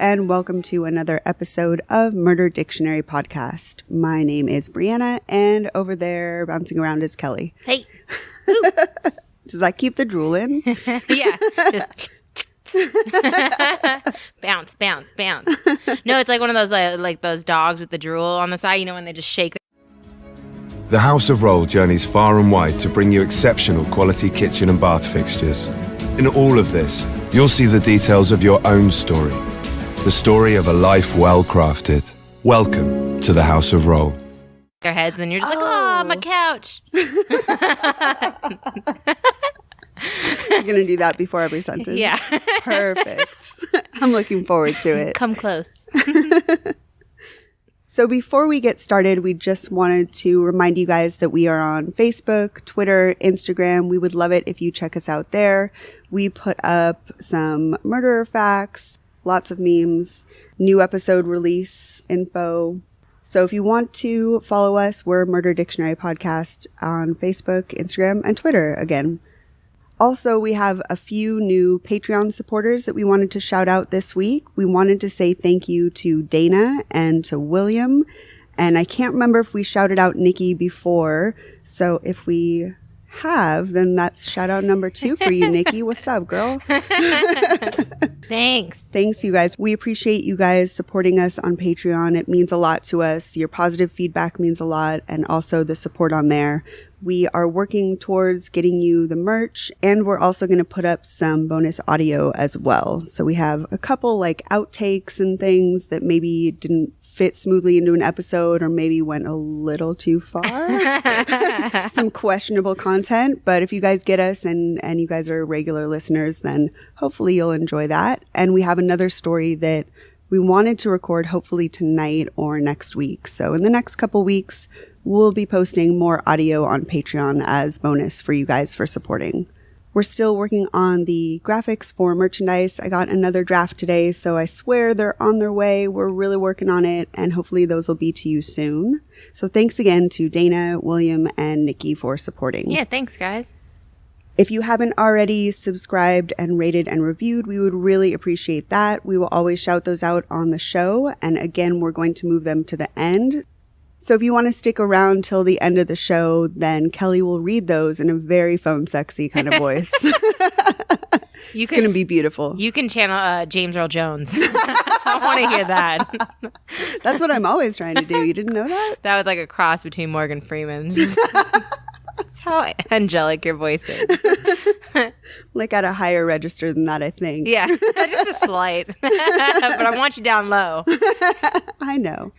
and welcome to another episode of Murder Dictionary Podcast. My name is Brianna, and over there bouncing around is Kelly. Hey. Does that keep the drool in? Yeah. Just bounce, bounce, bounce. No, it's like one of those like those dogs with the drool on the side, you know, when they just shake. The House of Roll journeys far and wide to bring you exceptional quality kitchen and bath fixtures. In all of this, you'll see the details of your own story. The story of a life well crafted. Welcome to the House of Roll. Their heads, and you're just like, oh, my couch. You're going to do that before every sentence? Yeah. Perfect. I'm looking forward to it. Come close. So before we get started, we just wanted to remind you guys that we are on Facebook, Twitter, Instagram. We would love it if you check us out there. We put up some murderer facts, lots of memes, new episode release info. So if you want to follow us, we're Murder Dictionary Podcast on Facebook, Instagram, and Twitter again. Also, we have a few new Patreon supporters that we wanted to shout out this week. We wanted to say thank you to Dana and to William. And I can't remember if we shouted out Nikki before. So if we have, then that's shout out number 2 for you, Nikki. What's up, girl? Thanks. Thanks, you guys. We appreciate you guys supporting us on Patreon. It means a lot to us. Your positive feedback means a lot. And also the support on there. We are working towards getting you the merch, and we're also going to put up some bonus audio as well. So we have a couple like outtakes and things that maybe didn't fit smoothly into an episode or maybe went a little too far. Some questionable content. But if you guys get us and you guys are regular listeners, then hopefully you'll enjoy that. And we have another story that we wanted to record hopefully tonight or next week. So in the next couple weeks, we'll be posting more audio on Patreon as bonus for you guys for supporting. We're still working on the graphics for merchandise. I got another draft today, so I swear they're on their way. We're really working on it, and hopefully those will be to you soon. So thanks again to Dana, William, and Nikki for supporting. Yeah, thanks, guys. If you haven't already subscribed and rated and reviewed, we would really appreciate that. We will always shout those out on the show, and again, we're going to move them to the end. So if you want to stick around till the end of the show, then Kelly will read those in a very phone sexy kind of voice. It's going to be beautiful. You can channel James Earl Jones. I want to hear that. That's what I'm always trying to do. You didn't know that? That was like a cross between Morgan Freeman. That's how angelic your voice is. Like at a higher register than that, I think. Yeah, just a slight. But I want you down low. I know.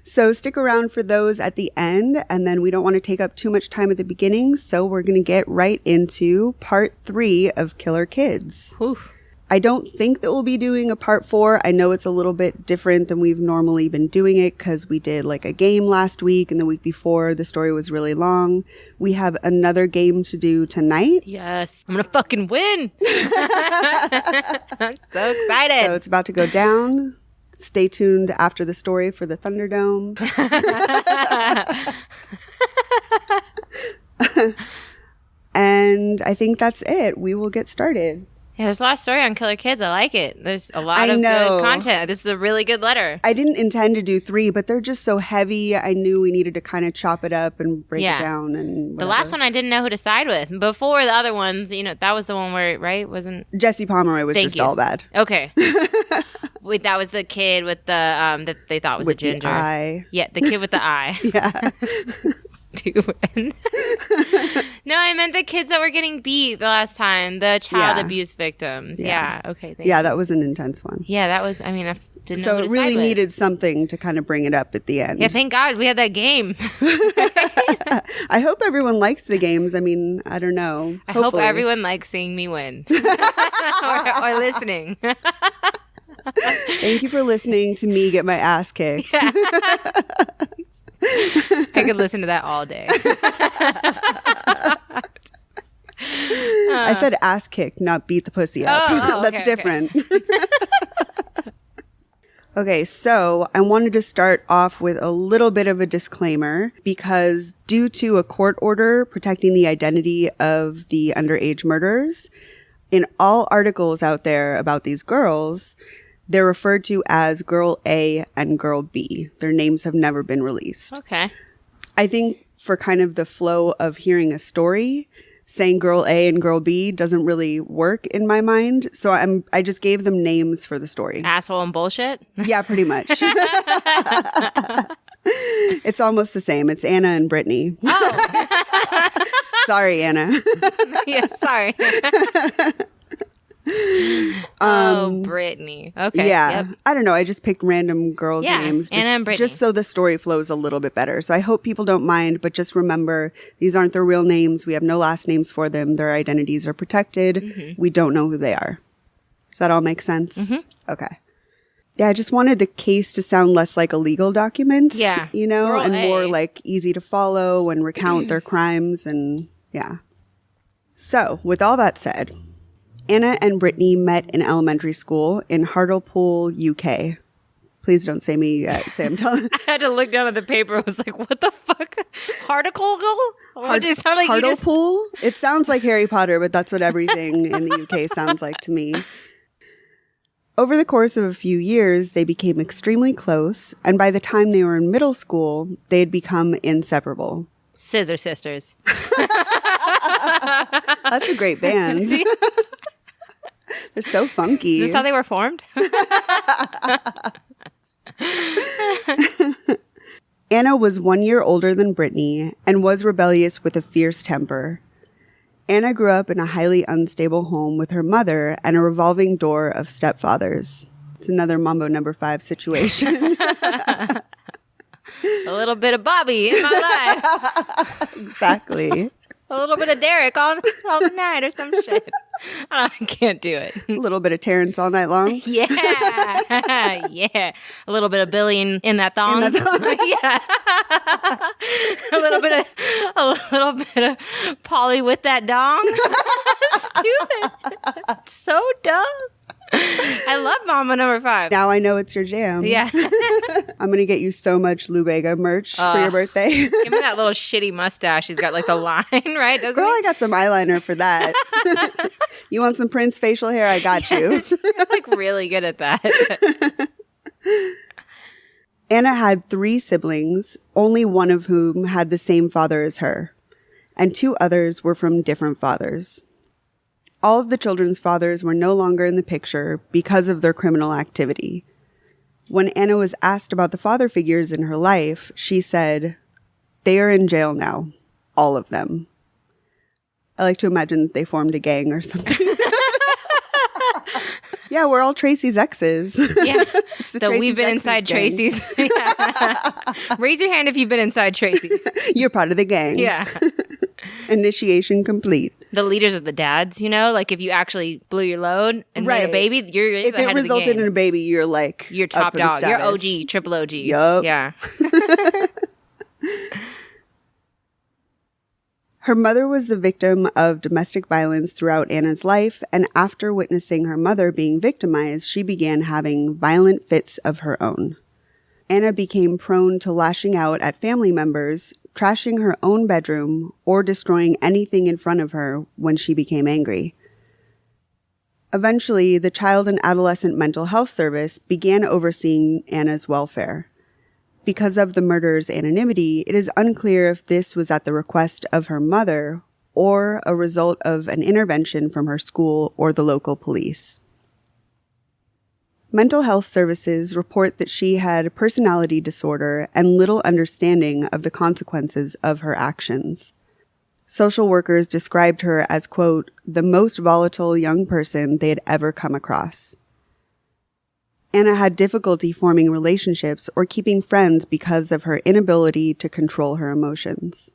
So stick around for those at the end, and then we don't want to take up too much time at the beginning, so we're going to get right into part 3 of Killer Kids. Oof. I don't think that we'll be doing a part 4. I know it's a little bit different than we've normally been doing it because we did like a game last week, and the week before the story was really long. We have another game to do tonight. Yes, I'm gonna fucking win. I'm so excited. So it's about to go down. Stay tuned after the story for the Thunderdome. And I think that's it. We will get started. Yeah, there's a lot of story on Killer Kids. I like it. There's a lot of good content. This is a really good letter. I didn't intend to do 3, but they're just so heavy. I knew we needed to kind of chop it up and break it down. And whatever. The last one I didn't know who to side with. Before the other ones, you know, that was the one where, right? Wasn't Jesse Pomeroy was just all bad. Okay. Wait, that was the kid with the that they thought was with a ginger. The eye. Yeah, the kid with the eye. Yeah. Stupid. No, I meant the kids that were getting beat the last time, the child abuse victims. Yeah. Okay. Thank you. That was an intense one. Yeah, that was. I mean, I didn't know. So who it to really side with. needed something to kind of bring it up at the end. Yeah, thank God we had that game. I hope everyone likes the games. I mean, I don't know. I hope everyone likes seeing me win or listening. Thank you for listening to me get my ass kicked. I could listen to that all day. I said ass kicked, not beat the pussy up. That's different. Okay, so I wanted to start off with a little bit of a disclaimer because due to a court order protecting the identity of the underage murderers, In all articles out there about these girls, they're referred to as Girl A and Girl B. Their names have never been released. Okay. I think for kind of the flow of hearing a story, saying Girl A and Girl B doesn't really work in my mind. So I just gave them names for the story. Asshole and bullshit? Yeah, pretty much. It's almost the same. It's Anna and Brittany. Oh. Sorry, Anna. Yeah, sorry. Oh, Brittany. Okay. Yeah. Yep. I don't know. I just picked random girls' Yeah, names Anna and Brittany. just so the story flows a little bit better. So I hope people don't mind, but just remember, these aren't their real names. We have no last names for them. Their identities are protected. Mm-hmm. We don't know who they are. Does that all make sense? Mm-hmm. Okay. Yeah, I just wanted the case to sound less like a legal document. Yeah. You know, Girl and A. more like easy to follow and recount their crimes and yeah. So, with all that said, Anna and Brittany met in elementary school in Hartlepool, UK. Please don't say I'm telling. I had to look down at the paper. I was like, what the fuck? Harticle? What does it sound like? Hartlepool? It sounds like Harry Potter, but that's what everything in the UK sounds like to me. Over the course of a few years, they became extremely close, and by the time they were in middle school, they had become inseparable. Scissor Sisters. That's a great band. They're so funky. Is this how they were formed? Anna was 1 year older than Brittany and was rebellious with a fierce temper. Anna grew up in a highly unstable home with her mother and a revolving door of stepfathers. It's another Mambo No. 5 situation. A little bit of Bobby in my life. Exactly. A little bit of Derek all night or some shit. I can't do it. A little bit of Terrence all night long. Yeah. Yeah. A little bit of Billy in that thong. Yeah. a little bit of Polly with that dong. Stupid. So dumb. I love Mama No. 5. Now I know it's your jam. Yeah. I'm going to get you so much Lubega merch for your birthday. Give me that little shitty mustache. He's got like the line, right? Doesn't Girl, he? I got some eyeliner for that. You want some Prince facial hair? I got you. You're like really good at that. Anna had 3 siblings, only one of whom had the same father as her, and 2 others were from different fathers. All of the children's fathers were no longer in the picture because of their criminal activity. When Anna was asked about the father figures in her life, she said, "They are in jail now. All of them." I like to imagine that they formed a gang or something. Yeah, we're all Tracy's exes. Yeah. The We've been inside Tracy's. Yeah. Raise your hand if you've been inside Tracy. You're part of the gang. Yeah. Initiation complete. The leaders of the dads, you know, like if you actually blew your load and made a baby, you're if the head it resulted of the in a baby, you're like you're top up in dog. You're status. OG, triple OG. Yup. Yeah. Her mother was the victim of domestic violence throughout Anna's life, and after witnessing her mother being victimized, she began having violent fits of her own. Anna became prone to lashing out at family members, trashing her own bedroom, or destroying anything in front of her when she became angry. Eventually, the Child and Adolescent Mental Health Service began overseeing Anna's welfare. Because of the murder's anonymity, it is unclear if this was at the request of her mother or a result of an intervention from her school or the local police. Mental health services report that she had a personality disorder and little understanding of the consequences of her actions. Social workers described her as, quote, the most volatile young person they had ever come across. Anna had difficulty forming relationships or keeping friends because of her inability to control her emotions.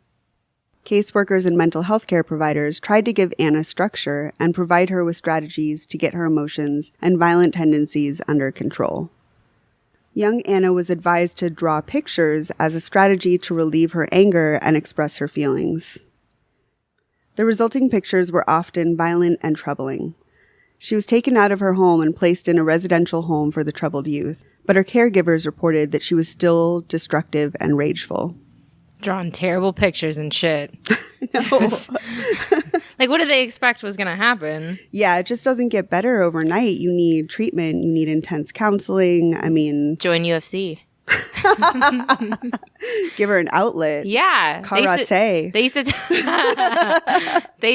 Caseworkers and mental health care providers tried to give Anna structure and provide her with strategies to get her emotions and violent tendencies under control. Young Anna was advised to draw pictures as a strategy to relieve her anger and express her feelings. The resulting pictures were often violent and troubling. She was taken out of her home and placed in a residential home for the troubled youth, but her caregivers reported that she was still destructive and rageful. Drawing terrible pictures and shit. No. Like, what did they expect was going to happen? Yeah, it just doesn't get better overnight. You need treatment. You need intense counseling. I mean... Join UFC. Give her an outlet. Yeah. Karate. They used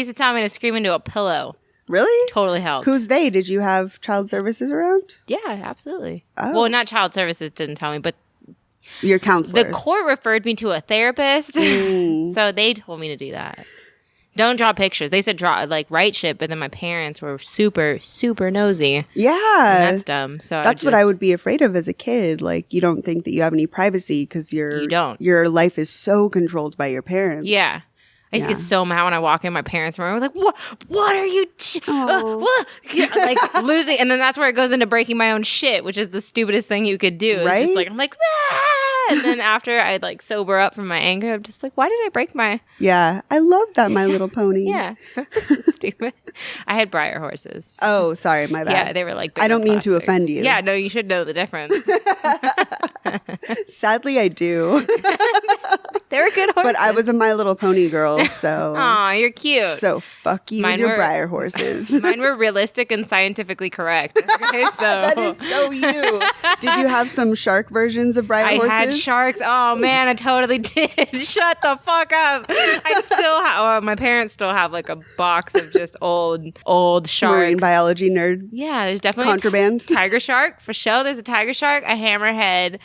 to tell me to scream into a pillow. Really? Totally helped. Who's they? Did you have child services around? Yeah, absolutely. Oh. Well, not child services didn't tell me, but your counselors. the court referred me to a therapist. So they told me to do that. Don't draw pictures. They said write shit, but then my parents were super, super nosy. Yeah. And that's dumb. So that's what I would be afraid of as a kid. Like, you don't think that you have any privacy because you don't. Your life is so controlled by your parents. Yeah. I used to get so mad when I walk in my parents' room. I was like, what are you what? Like losing. And then that's where it goes into breaking my own shit, which is the stupidest thing you could do. Right? It's just like, I'm like, ah! And then after I'd like sober up from my anger, I'm just like, why did I break my... Yeah. I love that My Little Pony. Yeah. Stupid. I had Breyer horses. Oh, sorry. My bad. Yeah, they were like... I don't mean plastic. to offend you. Yeah, no, you should know the difference. Sadly, I do. They were good horses. But I was a My Little Pony girl, so... Aw, you're cute. So fuck you and your Breyer horses. Mine were realistic and scientifically correct. Okay, so. That is so you. Did you have some shark versions of Breyer horses? I had sharks. Oh, man, I totally did. Shut the fuck up. I still have... my parents still have like a box of just old sharks. Marine biology nerd. Yeah, there's definitely... Contraband. Tiger shark, for sure. There's a tiger shark, a hammerhead...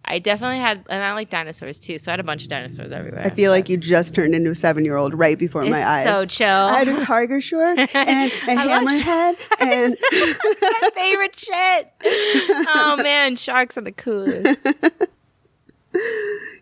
I definitely had, and I like dinosaurs too, so I had a bunch of dinosaurs everywhere. I feel like you just turned into a 7-year-old right before my eyes. So chill. I had a tiger shark and a hammerhead and... my favorite shit. Oh man, sharks are the coolest.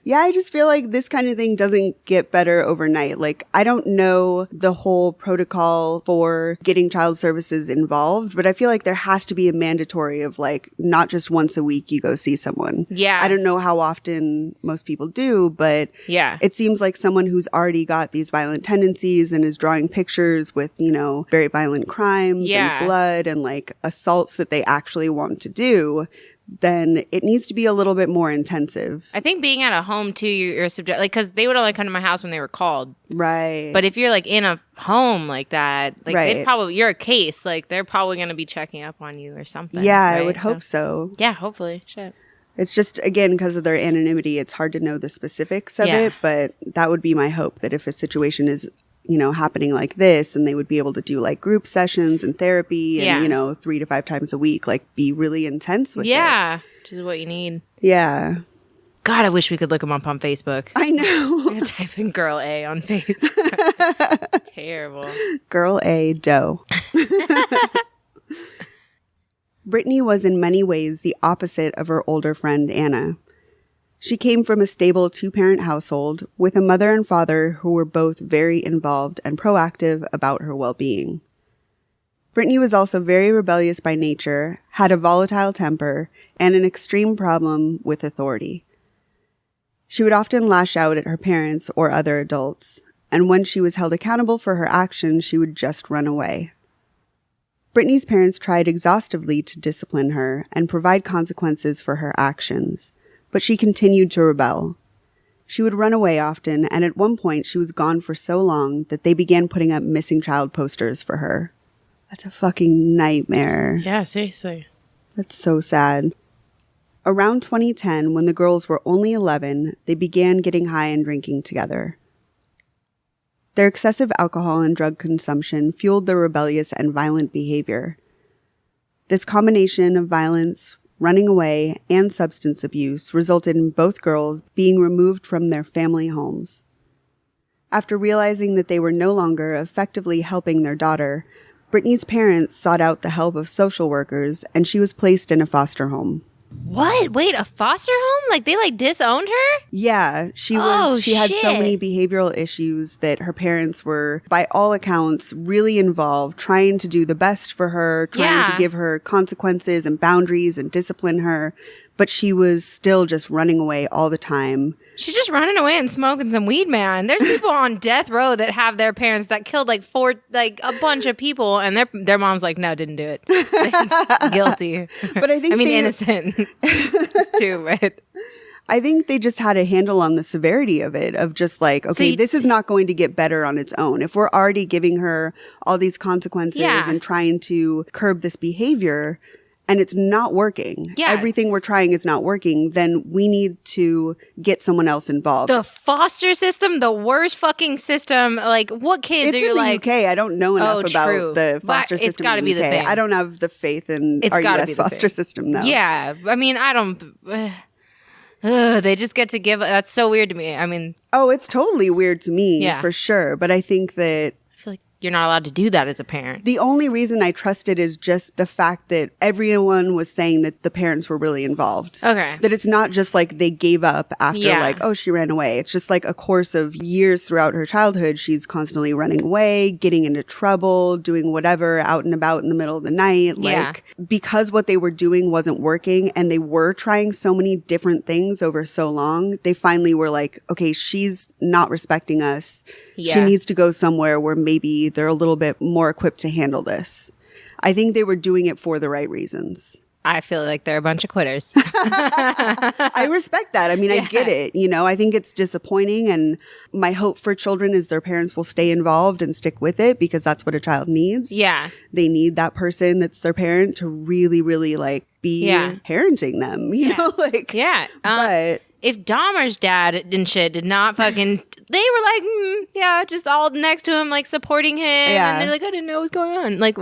Yeah, I just feel like this kind of thing doesn't get better overnight. Like, I don't know the whole protocol for getting child services involved, but I feel like there has to be a mandatory of like, not just once a week you go see someone. Yeah. I don't know how often most people do, but yeah, it seems like someone who's already got these violent tendencies and is drawing pictures with, you know, very violent crimes and blood and like assaults that they actually want to do, then it needs to be a little bit more intensive. I think being at a home too, you're subject, like, because they would only come to my house when they were called. Right. But if you're like in a home like that, like right. you're a case, like they're probably going to be checking up on you or something. Yeah, right? I would hope so. Yeah, hopefully. Shit. It's just, again, because of their anonymity, it's hard to know the specifics of it, but that would be my hope, that if a situation is, you know, happening like this, and they would be able to do like group sessions and therapy and, you know, 3 to 5 times a week, like be really intense with it. Yeah, which is what you need. Yeah. God, I wish we could look them up on Facebook. I know. I'm gonna type in Girl A on Facebook. Terrible. Girl A, doe. Brittany was in many ways the opposite of her older friend Anna. She came from a stable 2-parent household with a mother and father who were both very involved and proactive about her well-being. Brittany was also very rebellious by nature, had a volatile temper, and an extreme problem with authority. She would often lash out at her parents or other adults, and when she was held accountable for her actions, she would just run away. Brittany's parents tried exhaustively to discipline her and provide consequences for her actions, but she continued to rebel. She would run away often, and at one point she was gone for so long that they began putting up missing child posters for her. That's a fucking nightmare. Yeah, seriously. That's so sad. Around 2010, when the girls were only 11, they began getting high and drinking together. Their excessive alcohol and drug consumption fueled their rebellious and violent behavior. This combination of violence, running away, and substance abuse resulted in both girls being removed from their family homes. After realizing that they were no longer effectively helping their daughter, Brittany's parents sought out the help of social workers, and she was placed in a foster home. What? Wait, a foster home? Like they like disowned her? Yeah, she had so many behavioral issues that her parents were, by all accounts, really involved, trying to do the best for her, trying to give her consequences and boundaries and discipline her, but she was still just running away all the time. She's just running away and smoking some weed, man. There's people on death row that have their parents that killed like a bunch of people, and their mom's like, no, didn't do it. Guilty. But I think innocent too, right? I think they just had a handle on the severity of it, of just like, okay, this is not going to get better on its own. If we're already giving her all these consequences and trying to curb this behavior and it's not working, everything we're trying is not working, then we need to get someone else involved. The foster system, the worst fucking system. Like, what kids it's are you like? It's in the UK. I don't know enough about the foster system. It's got to be the same. I don't have the faith in our US foster system, though. Yeah. I mean, I don't... they just get to give... That's so weird to me. I mean... Oh, it's totally weird to me, for sure. But I think that... I feel like you're not allowed to do that as a parent. The only reason I trust it is just the fact that everyone was saying that the parents were really involved. Okay. That it's not just like they gave up after like, oh, she ran away. It's just like a course of years throughout her childhood. She's constantly running away, getting into trouble, doing whatever out and about in the middle of the night. Like, because what they were doing wasn't working and they were trying so many different things over so long, they finally were like, okay, she's not respecting us. She needs to go somewhere where maybe they're a little bit more equipped to handle this. I think they were doing it for the right reasons. I feel like they're a bunch of quitters. I respect that. I mean, I get it. You know, I think it's disappointing. And my hope for children is their parents will stay involved and stick with it because that's what a child needs. Yeah. They need that person that's their parent to really, really like be parenting them, you know, like. Yeah. But if Dahmer's dad and shit did not fucking... They were like, just all next to him, like supporting him. Yeah. And they're like, I didn't know what was going on. Like...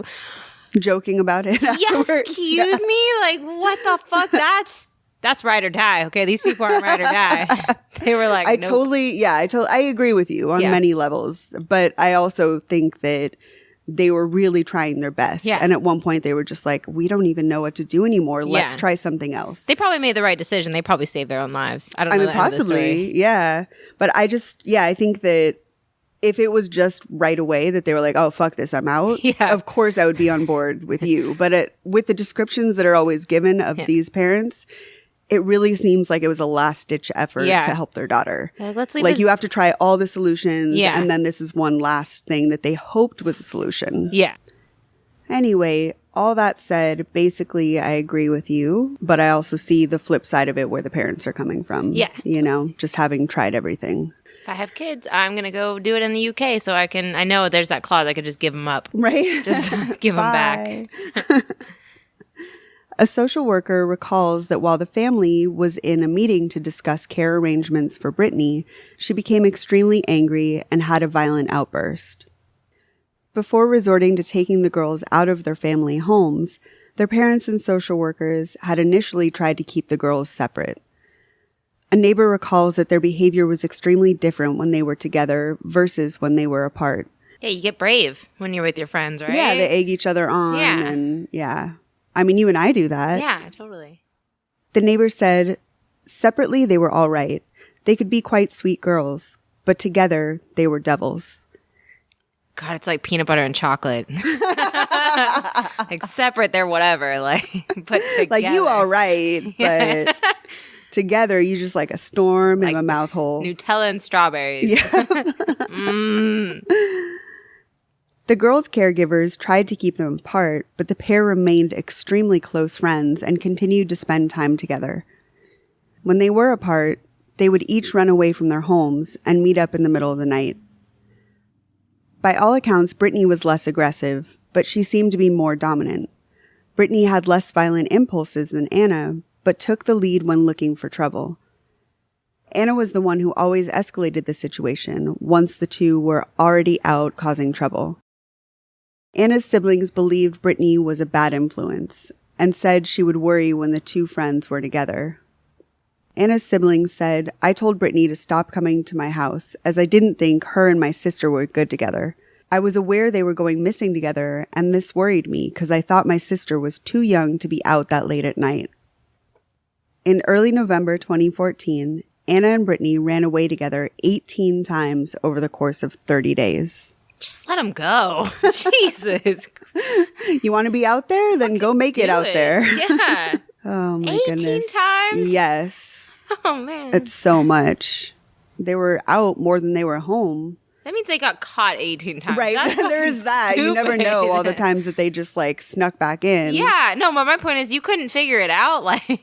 Joking about it afterwards. Excuse me? Like, what the fuck? That's ride or die. Okay, these people aren't ride or die. They were like, I agree with you on many levels. But I also think that they were really trying their best. Yeah. And at one point they were just like, we don't even know what to do anymore. Let's try something else. They probably made the right decision. They probably saved their own lives. I don't know. I mean, possibly. Yeah. But I think that if it was just right away that they were like, oh, fuck this, I'm out. Yeah. Of course I would be on board with you. But with the descriptions that are always given of these parents, it really seems like it was a last-ditch effort to help their daughter. Like, you have to try all the solutions, and then this is one last thing that they hoped was a solution. Yeah. Anyway, all that said, basically, I agree with you, but I also see the flip side of it where the parents are coming from. Yeah. You know, just having tried everything. If I have kids, I'm going to go do it in the UK so I know there's that clause. I could just give them up. Right? Just give them back. A social worker recalls that while the family was in a meeting to discuss care arrangements for Brittany, she became extremely angry and had a violent outburst. Before resorting to taking the girls out of their family homes, their parents and social workers had initially tried to keep the girls separate. A neighbor recalls that their behavior was extremely different when they were together versus when they were apart. Yeah, you get brave when you're with your friends, right? Yeah, they egg each other on. I mean, you and I do that. Yeah, totally. The neighbor said, separately they were all right. They could be quite sweet girls, but together they were devils. God, it's like peanut butter and chocolate. Like separate, they're whatever. Like, but together. Like you all right, but... Together, you just like a storm in a mouth hole. Nutella and strawberries. Yeah. The girls' caregivers tried to keep them apart, but the pair remained extremely close friends and continued to spend time together. When they were apart, they would each run away from their homes and meet up in the middle of the night. By all accounts, Brittany was less aggressive, but she seemed to be more dominant. Brittany had less violent impulses than Anna, but took the lead when looking for trouble. Anna was the one who always escalated the situation once the two were already out causing trouble. Anna's siblings believed Brittany was a bad influence and said she would worry when the two friends were together. Anna's siblings said, I told Brittany to stop coming to my house as I didn't think her and my sister were good together. I was aware they were going missing together, and this worried me because I thought my sister was too young to be out that late at night. In early November 2014, Anna and Brittany ran away together 18 times over the course of 30 days. Just let them go. Jesus. You want to be out there? Then go make it out there. Yeah. Oh, my 18 goodness. 18 times? Yes. Oh, man. It's so much. They were out more than they were home. That means they got caught 18 times. Right. There is that. You never know all the times that they just like snuck back in. Yeah. No, but my point is you couldn't figure it out. Like, Jesus.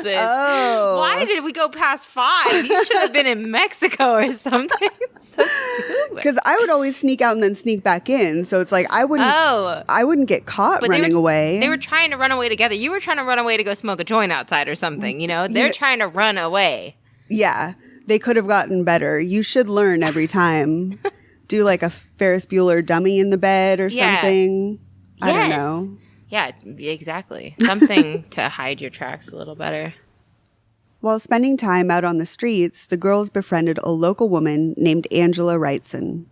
Oh. Why did we go past 5? You should have been in Mexico or something. Because I would always sneak out and then sneak back in. So it's like I wouldn't get caught running away. They were trying to run away together. You were trying to run away to go smoke a joint outside or something, you know? They're trying to run away. Yeah. They could have gotten better. You should learn every time. Do like a Ferris Bueller dummy in the bed or something. I don't know. Yeah, exactly. Something to hide your tracks a little better. While spending time out on the streets, the girls befriended a local woman named Angela Wrightson.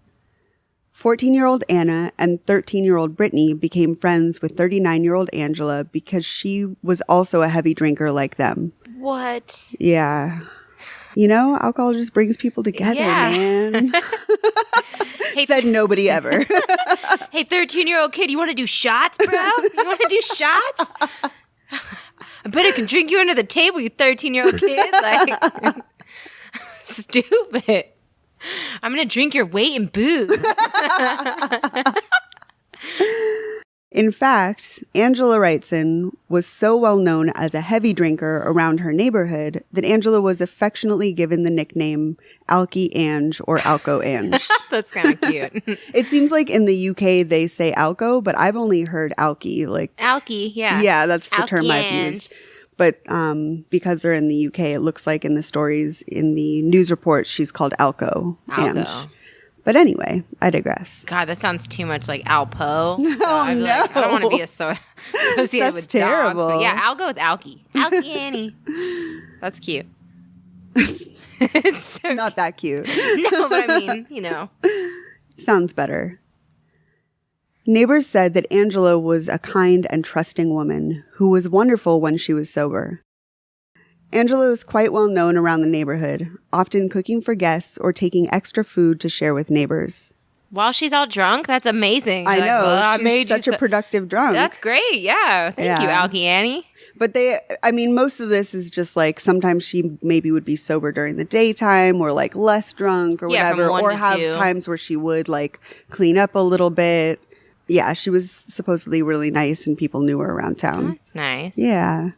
14-year-old Anna and 13-year-old Brittany became friends with 39-year-old Angela because she was also a heavy drinker like them. What? Yeah. You know, alcohol just brings people together, man. Said nobody ever. Hey, 13-year-old kid, you want to do shots, bro? You want to do shots? I bet I can drink you under the table, you 13-year-old kid. Like, stupid. I'm going to drink your weight in booze. In fact, Angela Wrightson was so well known as a heavy drinker around her neighborhood that Angela was affectionately given the nickname Alky Ange or Alco Ange. That's kind of cute. It seems like in the UK they say Alco, but I've only heard Alky. Like Alky, yeah. Yeah, that's the Alky term I've Ange. used. But because they're in the UK, it looks like in the stories, in the news reports, she's called Alco Ange. But anyway, I digress. God, that sounds too much like Alpo. No, I don't want to be associated That's with terrible. dogs. But yeah, I'll go with Alky. Alky Annie. That's cute. Not that cute. No, but I mean, you know. Sounds better. Neighbors said that Angela was a kind and trusting woman who was wonderful when she was sober. Angela was quite well known around the neighborhood, often cooking for guests or taking extra food to share with neighbors. While she's all drunk? That's amazing. I like, know. well, She's such a productive drunk. That's great. Yeah. Thank you, Alky Annie. But most of this is just like sometimes she maybe would be sober during the daytime or like less drunk or whatever, from 1 or to have 2. times where she would like clean up a little bit. Yeah, she was supposedly really nice and people knew her around town. That's nice. Yeah.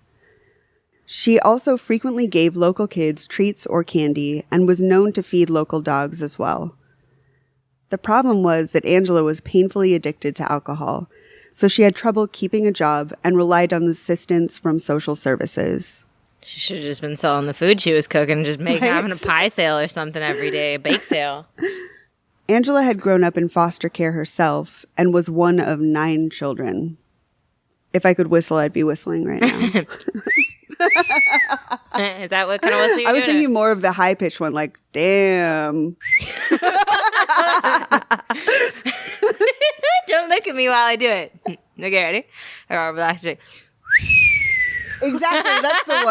She also frequently gave local kids treats or candy and was known to feed local dogs as well. The problem was that Angela was painfully addicted to alcohol, so she had trouble keeping a job and relied on assistance from social services. She should have just been selling the food she was cooking, just having a pie sale or something every day, a bake sale. Angela had grown up in foster care herself and was one of 9 children. If I could whistle, I'd be whistling right now. Is that what kind of whistle you're I was doing? thinking more of the high-pitched one, like, damn. Don't look at me while I do it. Okay, ready? All right, relax. Exactly, that's the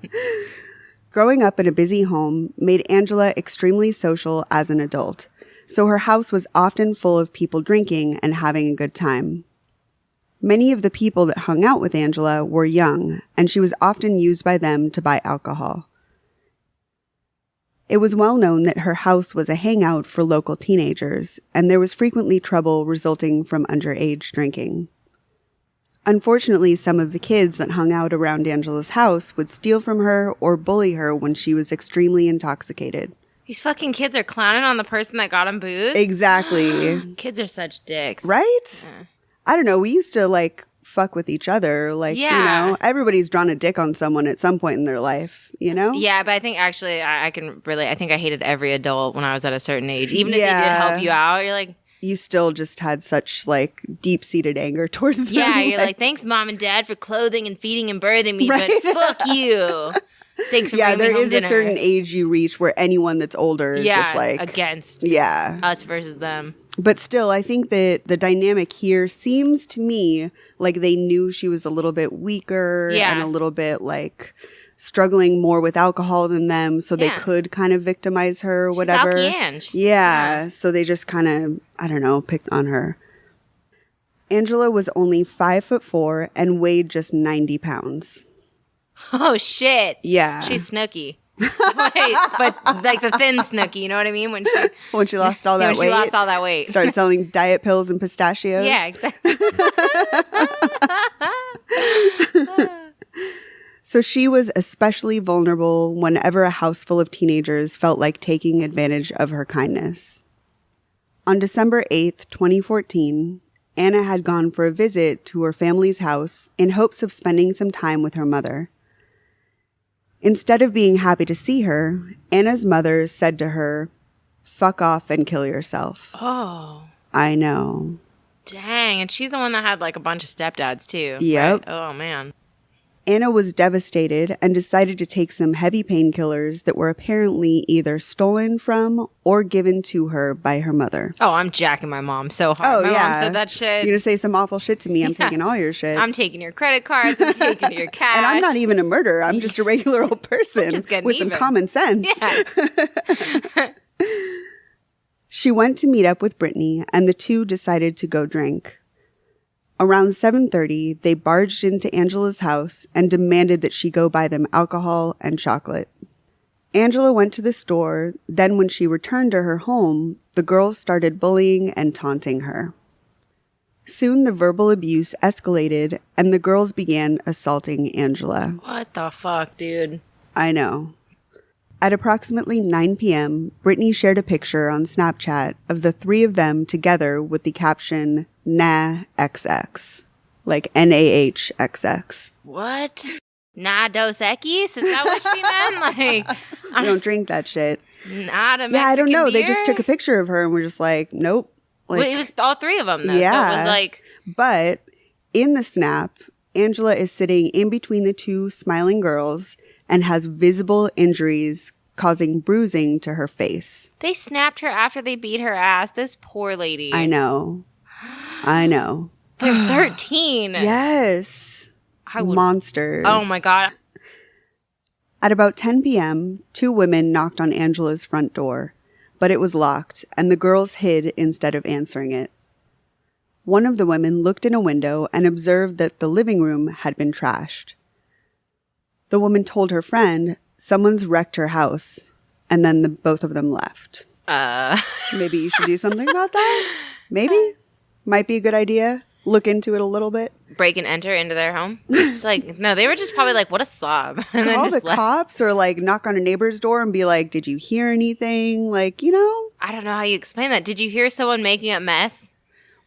one. Growing up in a busy home made Angela extremely social as an adult, so her house was often full of people drinking and having a good time. Many of the people that hung out with Angela were young, and she was often used by them to buy alcohol. It was well known that her house was a hangout for local teenagers, and there was frequently trouble resulting from underage drinking. Unfortunately, some of the kids that hung out around Angela's house would steal from her or bully her when she was extremely intoxicated. These fucking kids are clowning on the person that got them booze? Exactly. Kids are such dicks. Right? Yeah. I don't know. We used to, like, fuck with each other. Like, you know, everybody's drawn a dick on someone at some point in their life, you know? Yeah, but I think actually I can relate. I think I hated every adult when I was at a certain age. Even if they did help you out, you're like... You still just had such, like, deep-seated anger towards them. Yeah, you're like, thanks, Mom and Dad, for clothing and feeding and birthing me, right? But fuck you. Thanks for bringing me home there is dinner. a certain age you reach where anyone that's older is just like... against us versus them. But still, I think that the dynamic here seems to me like they knew she was a little bit weaker and a little bit, like... struggling more with alcohol than them, so they could kind of victimize her or whatever. Alky Ange. Yeah, so they just kind of, I don't know, picked on her. Angela was only 5'4" and weighed just 90 pounds. Oh, shit. Yeah. She's snooky. Wait, but like the thin Snooki, you know what I mean? When she lost all that weight. When she lost all that weight. Started selling diet pills and pistachios. Yeah, exactly. So she was especially vulnerable whenever a house full of teenagers felt like taking advantage of her kindness. On December 8th, 2014, Anna had gone for a visit to her family's house in hopes of spending some time with her mother. Instead of being happy to see her, Anna's mother said to her, "Fuck off and kill yourself." Oh. I know. Dang, and she's the one that had like a bunch of stepdads too. Yep. Right? Oh, man. Anna was devastated and decided to take some heavy painkillers that were apparently either stolen from or given to her by her mother. Oh, I'm jacking my mom so hard. My mom said that shit. You're going to say some awful shit to me. I'm taking all your shit. I'm taking your credit cards. I'm taking your cash. And I'm not even a murderer. I'm just a regular old person with some common sense. Yeah. She went to meet up with Brittany, and the two decided to go drink. Around 7:30, they barged into Angela's house and demanded that she go buy them alcohol and chocolate. Angela went to the store. Then when she returned to her home, the girls started bullying and taunting her. Soon the verbal abuse escalated and the girls began assaulting Angela. What the fuck, dude? I know. At approximately 9 p.m., Brittany shared a picture on Snapchat of the three of them together with the caption, "Nah XX." Like NAHXX. What? Nah dos Equis? Is that what she meant? Like, I don't drink that shit. Not a Mexican Yeah, I don't know. beer? They just took a picture of her and were just like, nope. Like, Well, it was all three of them, though. Yeah. So it was like... But in the snap, Angela is sitting in between the two smiling girls and has visible injuries causing bruising to her face. They snapped her after they beat her ass. This poor lady. I know. I know. They're 13. Yes. I would... Monsters. Oh, my God. At about 10 p.m., two women knocked on Angela's front door, but it was locked, and the girls hid instead of answering it. One of the women looked in a window and observed that the living room had been trashed. The woman told her friend, "Someone's wrecked her house," and then both of them left. Maybe you should do something about that? Maybe? Might be a good idea. Look into it a little bit. Break and enter into their home? Like, no, they were just probably like, what a slob. And then Call just the left. cops or like knock on a neighbor's door and be like, "Did you hear anything?" Like, you know? I don't know how you explain that. Did you hear someone making a mess?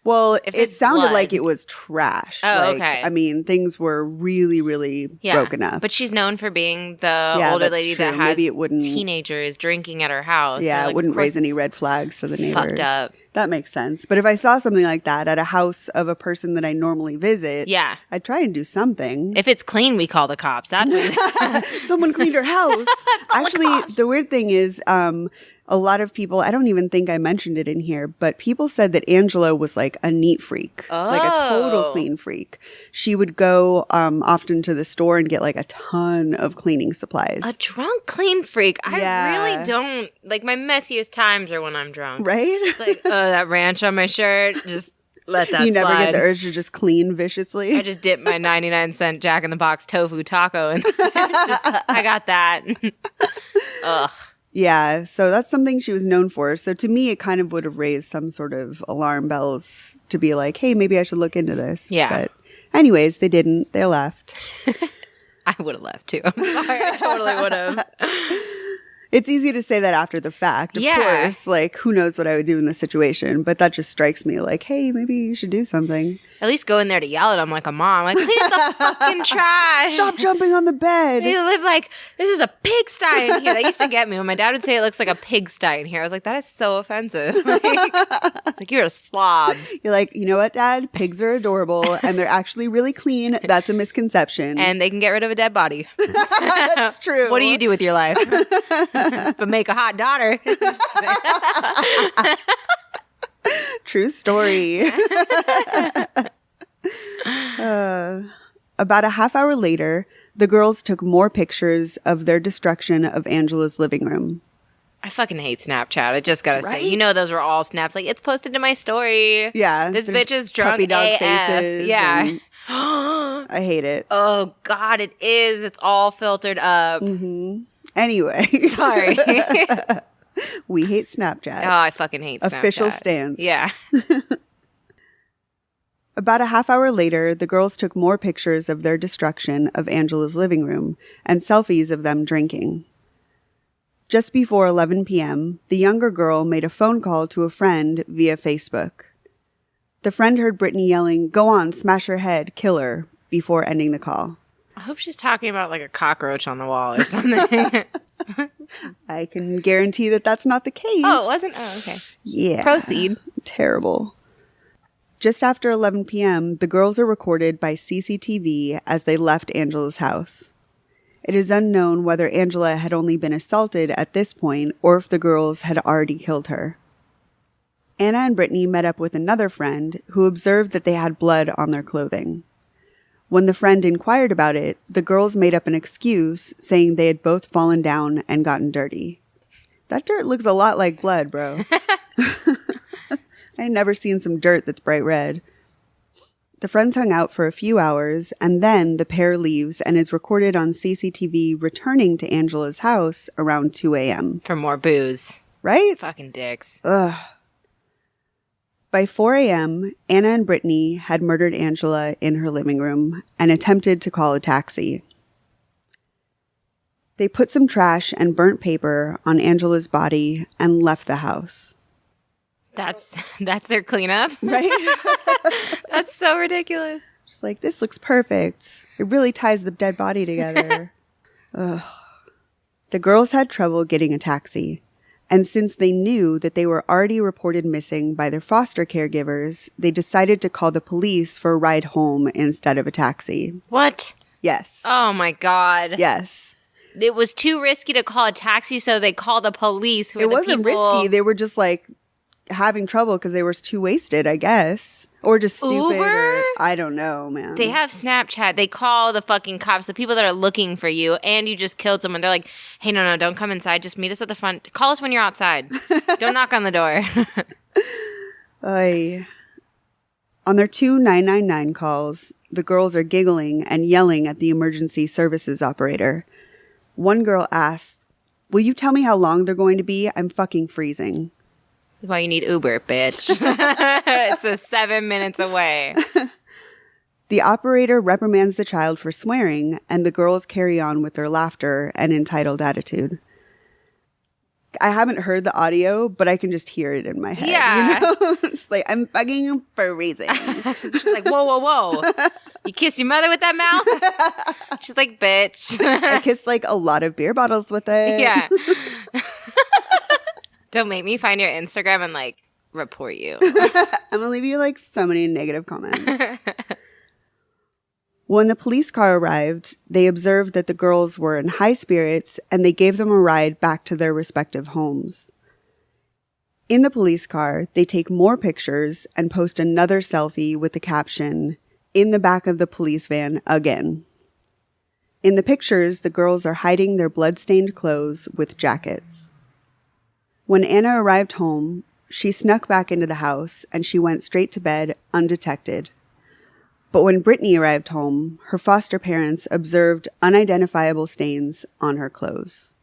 Well, If it it's sounded blood. like it was trash. Oh, like, okay. I mean, things were really, really broken up. But she's known for being the Yeah, older that's lady true. that has Maybe it wouldn't- teenagers drinking at her house. Yeah, They're it like, wouldn't of course raise any red flags to the neighbors. fucked up. That makes sense. But if I saw something like that at a house of a person that I normally visit, Yeah. I'd try and do something. If it's clean, we call the cops. That's what Someone cleaned her house. Actually, the weird thing is, a lot of people, I don't even think I mentioned it in here, but people said that Angela was like a neat freak, like a total Oh. clean freak. She would go often to the store and get like a ton of cleaning supplies. A drunk clean freak. I Yeah. really don't. Like, my messiest times are when I'm drunk. Right? It's like, oh, that ranch on my shirt. Just let that You never slide. get the urge to just clean viciously. I just dip my 99-cent Jack in the Box tofu taco and I got that. Ugh. Yeah, so that's something she was known for. So to me, it kind of would have raised some sort of alarm bells to be like, hey, maybe I should look into this. Yeah. But anyways, they didn't. They left. I would have left too. I'm sorry. I totally would have. It's easy to say that after the fact, of Yeah. course. Like, who knows what I would do in this situation? But that just strikes me like, hey, maybe you should do something. At least go in there to yell at him like a mom. Like, clean up the fucking trash. Stop jumping on the bed. You live like, this is a pigsty in here. That used to get me when my dad would say it looks like a pigsty in here. I was like, that is so offensive. Like, it's like, you're a slob. You're like, you know what, Dad? Pigs are adorable and they're actually really clean. That's a misconception. And they can get rid of a dead body. that's true. What do you do with your life? But make a hot daughter. True story. About a half hour later, the girls took more pictures of their destruction of Angela's living room. I fucking hate Snapchat. I just gotta Right? say, you know, those were all snaps. Like, it's posted to my story. Yeah. This there's bitch is drunk puppy dog AF. faces. Yeah. and I hate it. Oh God, it is. It's all filtered up. Mm-hmm. Anyway. Sorry. We hate Snapchat. Oh, I fucking hate Snapchat. Official stance. Yeah. About a half hour later, the girls took more pictures of their destruction of Angela's living room and selfies of them drinking. Just before 11 p.m., the younger girl made a phone call to a friend via Facebook. The friend heard Brittany yelling, "Go on, smash her head, kill her," before ending the call. I hope she's talking about like a cockroach on the wall or something. I can guarantee that that's not the case. Oh, it wasn't? Oh, okay. Yeah. Proceed. Terrible. Just after 11 p.m., the girls are recorded by CCTV as they left Angela's house. It is unknown whether Angela had only been assaulted at this point or if the girls had already killed her. Anna and Brittany met up with another friend who observed that they had blood on their clothing. When the friend inquired about it, the girls made up an excuse, saying they had both fallen down and gotten dirty. That dirt looks a lot like blood, bro. I had never seen some dirt that's bright red. The friends hung out for a few hours, and then the pair leaves and is recorded on CCTV returning to Angela's house around 2 a.m. For more booze. Right? Fucking dicks. Ugh. By 4 a.m., Anna and Brittany had murdered Angela in her living room and attempted to call a taxi. They put some trash and burnt paper on Angela's body and left the house. That's their cleanup? Right? That's so ridiculous. Just like, this looks perfect. It really ties the dead body together. Ugh. The girls had trouble getting a taxi. And since they knew that they were already reported missing by their foster caregivers, they decided to call the police for a ride home instead of a taxi. What? Yes. Oh my God. Yes. It was too risky to call a taxi, so they called the police. It wasn't risky. They were just like having trouble because they were too wasted, I guess. Or just stupid. Uber? Or, I don't know, man. They have Snapchat. They call the fucking cops, the people that are looking for you, and you just killed someone. They're like, hey, no, don't come inside. Just meet us at the front. Call us when you're outside. Don't knock on the door. Oy. On their 2 999 calls, the girls are giggling and yelling at the emergency services operator. One girl asks, "Will you tell me how long they're going to be? I'm fucking freezing." That's why you need Uber, bitch. It's a 7 minutes away. The operator reprimands the child for swearing, and the girls carry on with their laughter and entitled attitude. I haven't heard the audio, but I can just hear it in my head. Yeah. You know? It's like, I'm fucking freezing. She's like, whoa. You kissed your mother with that mouth? She's like, bitch. I kissed like a lot of beer bottles with it. Yeah. Don't make me find your Instagram and like report you. I'm going to leave you like so many negative comments. When the police car arrived, they observed that the girls were in high spirits and they gave them a ride back to their respective homes. In the police car, they take more pictures and post another selfie with the caption, "In the back of the police van again." In the pictures, the girls are hiding their blood-stained clothes with jackets. When Anna arrived home, she snuck back into the house and she went straight to bed undetected. But when Brittany arrived home, her foster parents observed unidentifiable stains on her clothes.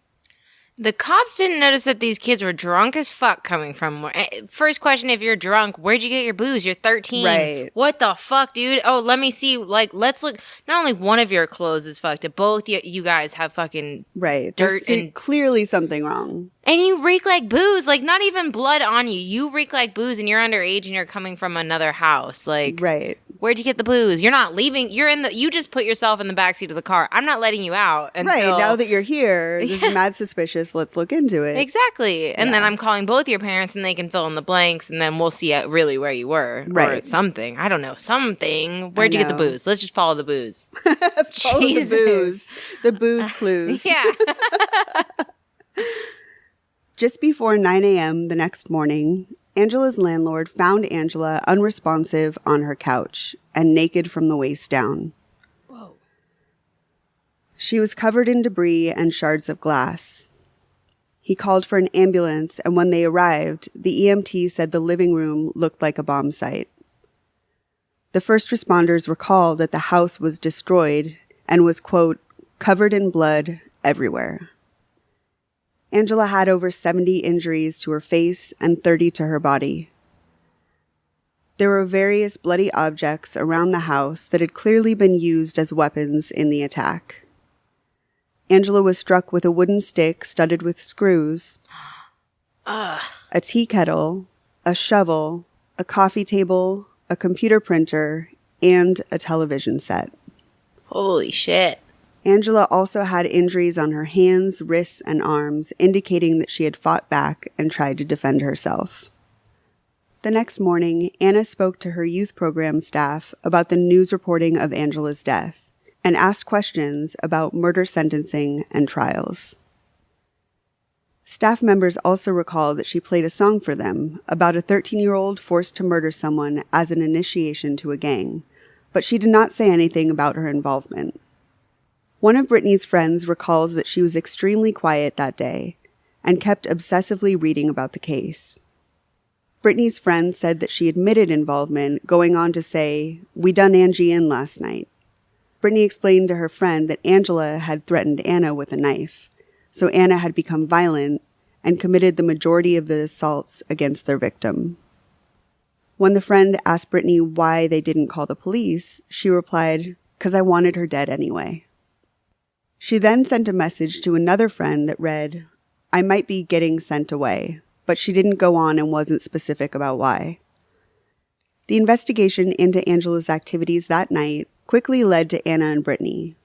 The cops didn't notice that these kids were drunk as fuck coming from... First question, if you're drunk, where'd you get your booze? You're 13. Right. What the fuck, dude? Oh, let me see. Like, let's look. Not only one of your clothes is fucked up, both you guys have fucking Right. dirt There's and... clearly something wrong. And you reek like booze. Like, not even blood on you. You reek like booze and you're underage and you're coming from another house. Like... Right. Where'd you get the booze? You're not leaving. You just put yourself in the backseat of the car. I'm not letting you out until... Right. Now that you're here, this is mad suspicious. Let's look into it. Exactly. And then I'm calling both your parents and they can fill in the blanks and then we'll see really where you were. Right. Or something. I don't know. Something. Where'd you get the booze? Let's just follow the booze. Follow the booze. The booze clues. Yeah. Just before 9 a.m. the next morning, Angela's landlord found Angela unresponsive on her couch and naked from the waist down. Whoa. She was covered in debris and shards of glass. He called for an ambulance, and when they arrived, the EMT said the living room looked like a bomb site. The first responders recalled that the house was destroyed and was, quote, covered in blood everywhere. Angela had over 70 injuries to her face and 30 to her body. There were various bloody objects around the house that had clearly been used as weapons in the attack. Angela was struck with a wooden stick studded with screws, a tea kettle, a shovel, a coffee table, a computer printer, and a television set. Holy shit. Angela also had injuries on her hands, wrists, and arms, indicating that she had fought back and tried to defend herself. The next morning, Anna spoke to her youth program staff about the news reporting of Angela's death and asked questions about murder sentencing and trials. Staff members also recalled that she played a song for them about a 13-year-old forced to murder someone as an initiation to a gang, but she did not say anything about her involvement. One of Brittany's friends recalls that she was extremely quiet that day and kept obsessively reading about the case. Brittany's friend said that she admitted involvement, going on to say, "We done Angie in last night." Brittany explained to her friend that Angela had threatened Anna with a knife, so Anna had become violent and committed the majority of the assaults against their victim. When the friend asked Brittany why they didn't call the police, she replied, "'Cause I wanted her dead anyway." She then sent a message to another friend that read, "I might be getting sent away," but she didn't go on and wasn't specific about why. The investigation into Angela's activities that night quickly led to Anna and Brittany,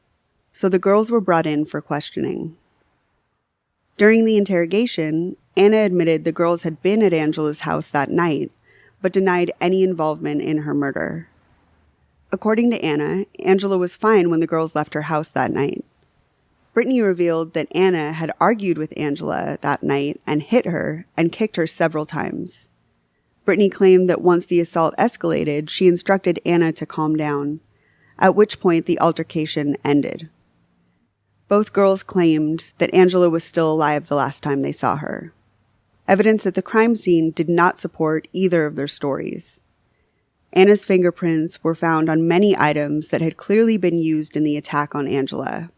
so the girls were brought in for questioning. During the interrogation, Anna admitted the girls had been at Angela's house that night, but denied any involvement in her murder. According to Anna, Angela was fine when the girls left her house that night. Brittany revealed that Anna had argued with Angela that night and hit her and kicked her several times. Brittany claimed that once the assault escalated, she instructed Anna to calm down, at which point the altercation ended. Both girls claimed that Angela was still alive the last time they saw her. Evidence at the crime scene did not support either of their stories. Anna's fingerprints were found on many items that had clearly been used in the attack on Angela.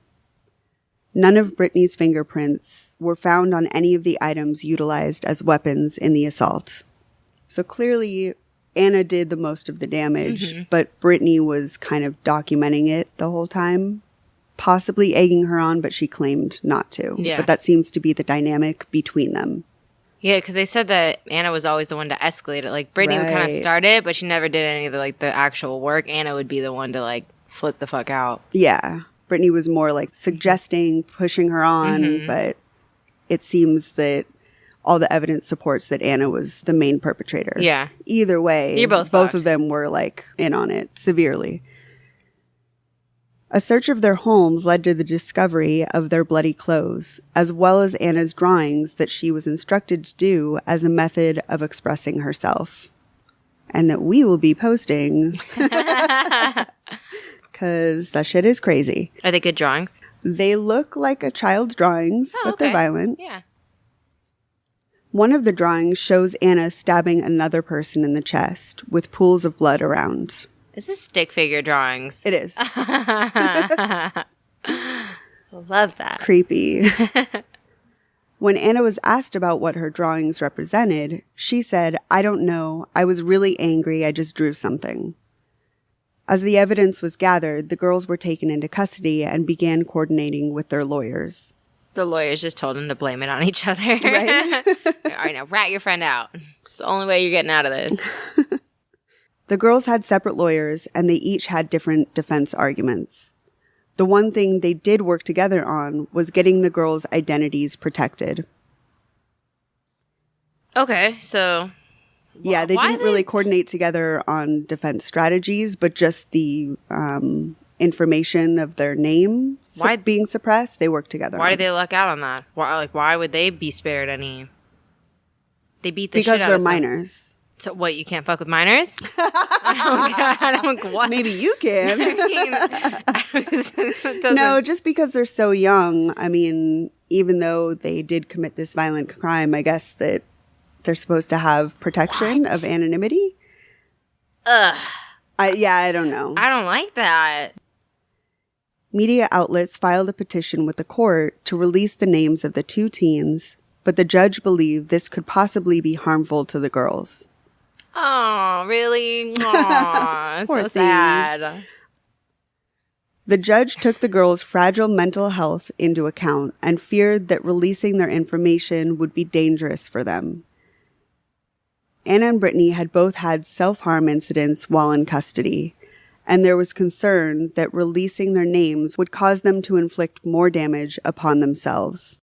None of Brittany's fingerprints were found on any of the items utilized as weapons in the assault. So clearly, Anna did the most of the damage, but Brittany was kind of documenting it the whole time, possibly egging her on, but she claimed not to. Yeah. But that seems to be the dynamic between them. Yeah, because they said that Anna was always the one to escalate it. Like, Brittany would kind of start it, but she never did any of the actual work. Anna would be the one to, flip the fuck out. Yeah. Brittany was more suggesting, pushing her on, but it seems that all the evidence supports that Anna was the main perpetrator. Yeah. Either way, You're both of them were in on it severely. A search of their homes led to the discovery of their bloody clothes, as well as Anna's drawings that she was instructed to do as a method of expressing herself. And that we will be posting because that shit is crazy. Are they good drawings? They look like a child's drawings, but they're violent. Yeah. One of the drawings shows Anna stabbing another person in the chest with pools of blood around. Is this stick figure drawings? It is. Love that. Creepy. When Anna was asked about what her drawings represented, she said, "I don't know. I was really angry. I just drew something." As the evidence was gathered, the girls were taken into custody and began coordinating with their lawyers. The lawyers just told them to blame it on each other. Right? All right, now rat your friend out. It's the only way you're getting out of this. The girls had separate lawyers, and they each had different defense arguments. The one thing they did work together on was getting the girls' identities protected. Okay, so... Yeah, they didn't really coordinate together on defense strategies, but just the information of their name being suppressed, they worked together. Why did they luck out on that? Why would they be spared any? They beat the shit out of Because they're minors. So what, you can't fuck with minors? I don't what? Maybe you can. No, just because they're so young. I mean, even though they did commit this violent crime, I guess that they're supposed to have protection of anonymity. Ugh. I don't know. I don't like that. Media outlets filed a petition with the court to release the names of the 2 teens, but the judge believed this could possibly be harmful to the girls. Oh, really? Aw, Poor so things. sad. The judge took the girls' fragile mental health into account and feared that releasing their information would be dangerous for them. Anna and Brittany had both had self-harm incidents while in custody, and there was concern that releasing their names would cause them to inflict more damage upon themselves.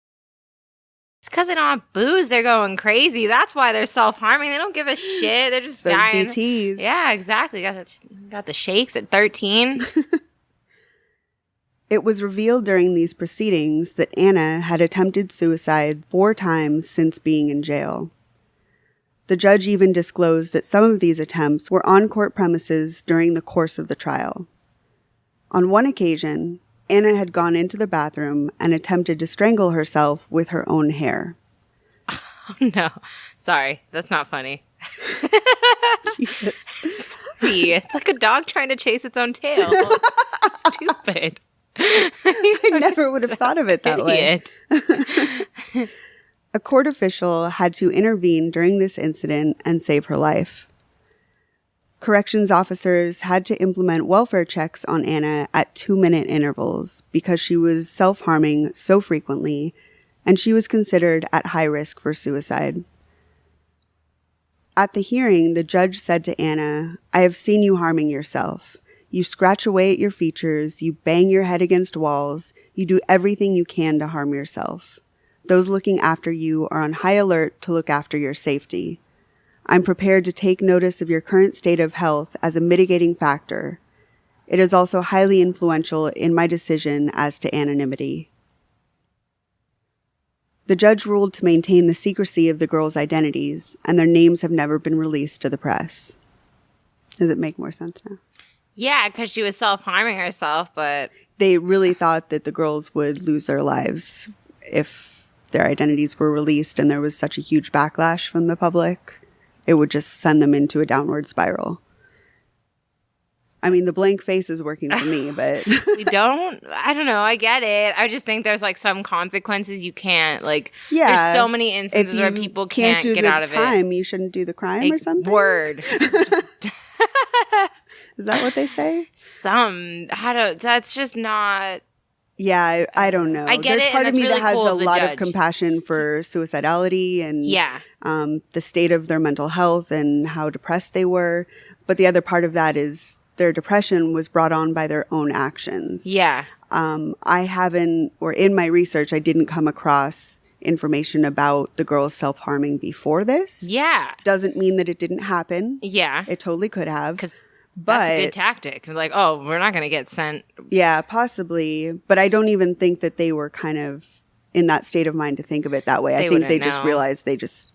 It's because they don't have booze. They're going crazy. That's why they're self-harming. They don't give a shit. They're just Those dying. DTs. Yeah, exactly. Got the shakes at 13. It was revealed during these proceedings that Anna had attempted suicide 4 times since being in jail. The judge even disclosed that some of these attempts were on court premises during the course of the trial. On one occasion, Anna had gone into the bathroom and attempted to strangle herself with her own hair. Oh, no. Sorry. That's not funny. Jesus. Sorry. It's like a dog trying to chase its own tail. It's stupid. I never would have thought of it that way. A court official had to intervene during this incident and save her life. Corrections officers had to implement welfare checks on Anna at 2-minute intervals because she was self-harming so frequently, and she was considered at high risk for suicide. At the hearing, the judge said to Anna, "I have seen you harming yourself. You scratch away at your features, you bang your head against walls, you do everything you can to harm yourself. Those looking after you are on high alert to look after your safety. I'm prepared to take notice of your current state of health as a mitigating factor. It is also highly influential in my decision as to anonymity." The judge ruled to maintain the secrecy of the girls' identities, and their names have never been released to the press. Does it make more sense now? Yeah, because she was self-harming herself, but... They really thought that the girls would lose their lives if their identities were released and there was such a huge backlash from the public. It would just send them into a downward spiral. I mean, the blank face is working for me, but... I don't know. I get it. I just think there's like some consequences you can't, like... Yeah. There's so many instances where people can't get out of it. You shouldn't do the crime Like, or something? Word. Is that what they say? That's just not... Yeah, I don't know. I get There's it, part and of me that's that has really a cool as the lot of judge. compassion for suicidality and Yeah. the state of their mental health and how depressed they were. But the other part of that is their depression was brought on by their own actions. Yeah. I haven't, or in my research, I didn't come across information about the girls self-harming before this. Yeah. Doesn't mean that it didn't happen. Yeah. It totally could have. Because But that's a good tactic. Like, oh, we're not going to get sent. yeah, possibly. But I don't even think that they were kind of in that state of mind to think of it that way. I think they just realized they just,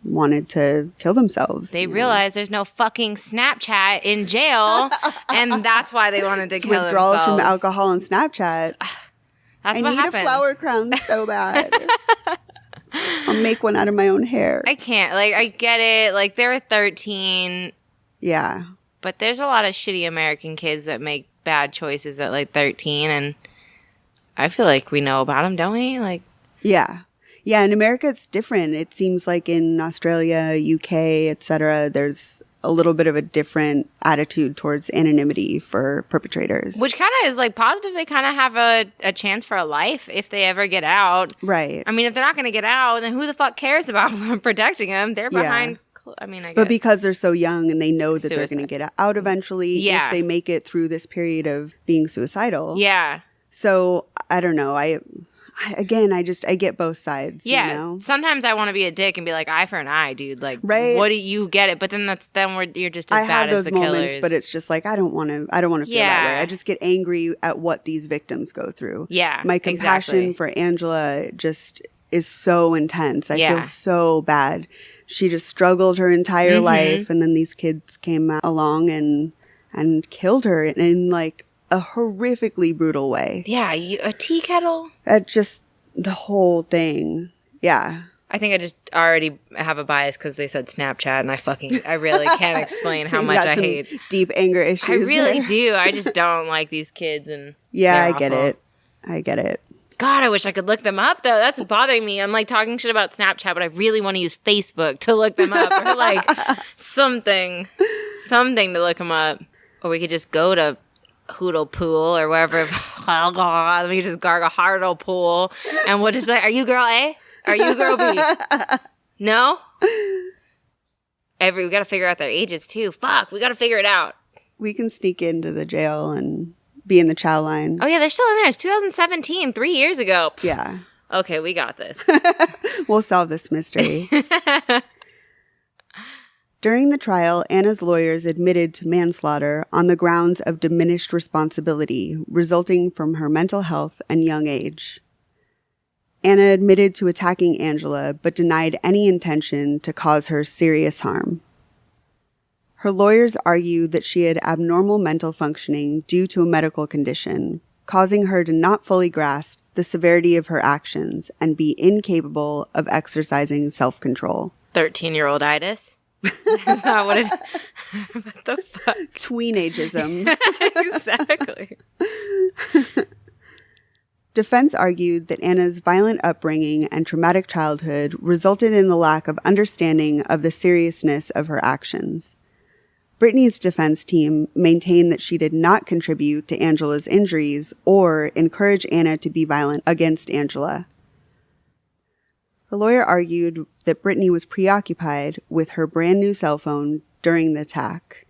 wanted to kill themselves. They realized there's no fucking Snapchat in jail, and that's why they wanted to kill themselves. Withdrawals from alcohol and Snapchat. That's I what need happened. a flower crown so bad. I'll make one out of my own hair. I can't. Like, I get it. Like, they were 13. Yeah. But there's a lot of shitty American kids that make bad choices at, like, 13, and I feel like we know about them, don't we? Like, yeah. Yeah, in America, it's different. It seems like in Australia, UK, etc., there's a little bit of a different attitude towards anonymity for perpetrators. which kind of is, like, positive. They kind of have a chance for a life if they ever get out. Right. I mean, if they're not going to get out, then who the fuck cares about protecting them? They're behind... I mean, I guess. But because they're so young and they know that they're Suicide. going to get out eventually Yeah. if they make it through this period of being suicidal. Yeah. So, I don't know. I get both sides, Yeah. you know? Sometimes I want to be a dick and be like, eye for an eye, dude. Like, Right. what do you get it? But then you're just as I bad have as those the moments, killers. but it's just like I don't want to feel that way. Yeah. I just get angry at what these victims go through. Yeah, My compassion exactly. for Angela just is so intense. I Yeah. feel so bad. She just struggled her entire life, and then these kids came along and killed her in like a horrifically brutal way. Yeah, a tea kettle? Just the whole thing. Yeah. I think I just already have a bias because they said Snapchat, and I really can't explain So how you much got I some hate. deep anger issues. I really there. do. I just don't like these kids, and Yeah, they're I get awful. it. I get it. God, I wish I could look them up, though. That's bothering me. I'm like talking shit about Snapchat, but I really want to use Facebook to look them up, or like something to look them up. Or we could just go to Hoodle Pool or wherever. We could just gargle Hartle Pool, and we'll just be like, "Are you girl A? Are you girl B? No." We got to figure out their ages too. Fuck, we got to figure it out. We can sneak into the jail and be in the chow line. Oh yeah, they're still in there. It's 2017, 3 years ago. Pfft. Yeah. Okay, we got this. We'll solve this mystery. During the trial, Anna's lawyers admitted to manslaughter on the grounds of diminished responsibility resulting from her mental health and young age. Anna admitted to attacking Angela, but denied any intention to cause her serious harm. Her lawyers argued that she had abnormal mental functioning due to a medical condition, causing her to not fully grasp the severity of her actions and be incapable of exercising self-control. 13-year-old itis? That's not what it... What the fuck? Tweenageism. Exactly. Defense argued that Anna's violent upbringing and traumatic childhood resulted in the lack of understanding of the seriousness of her actions. Brittany's defense team maintained that she did not contribute to Angela's injuries or encourage Anna to be violent against Angela. Her lawyer argued that Brittany was preoccupied with her brand new cell phone during the attack,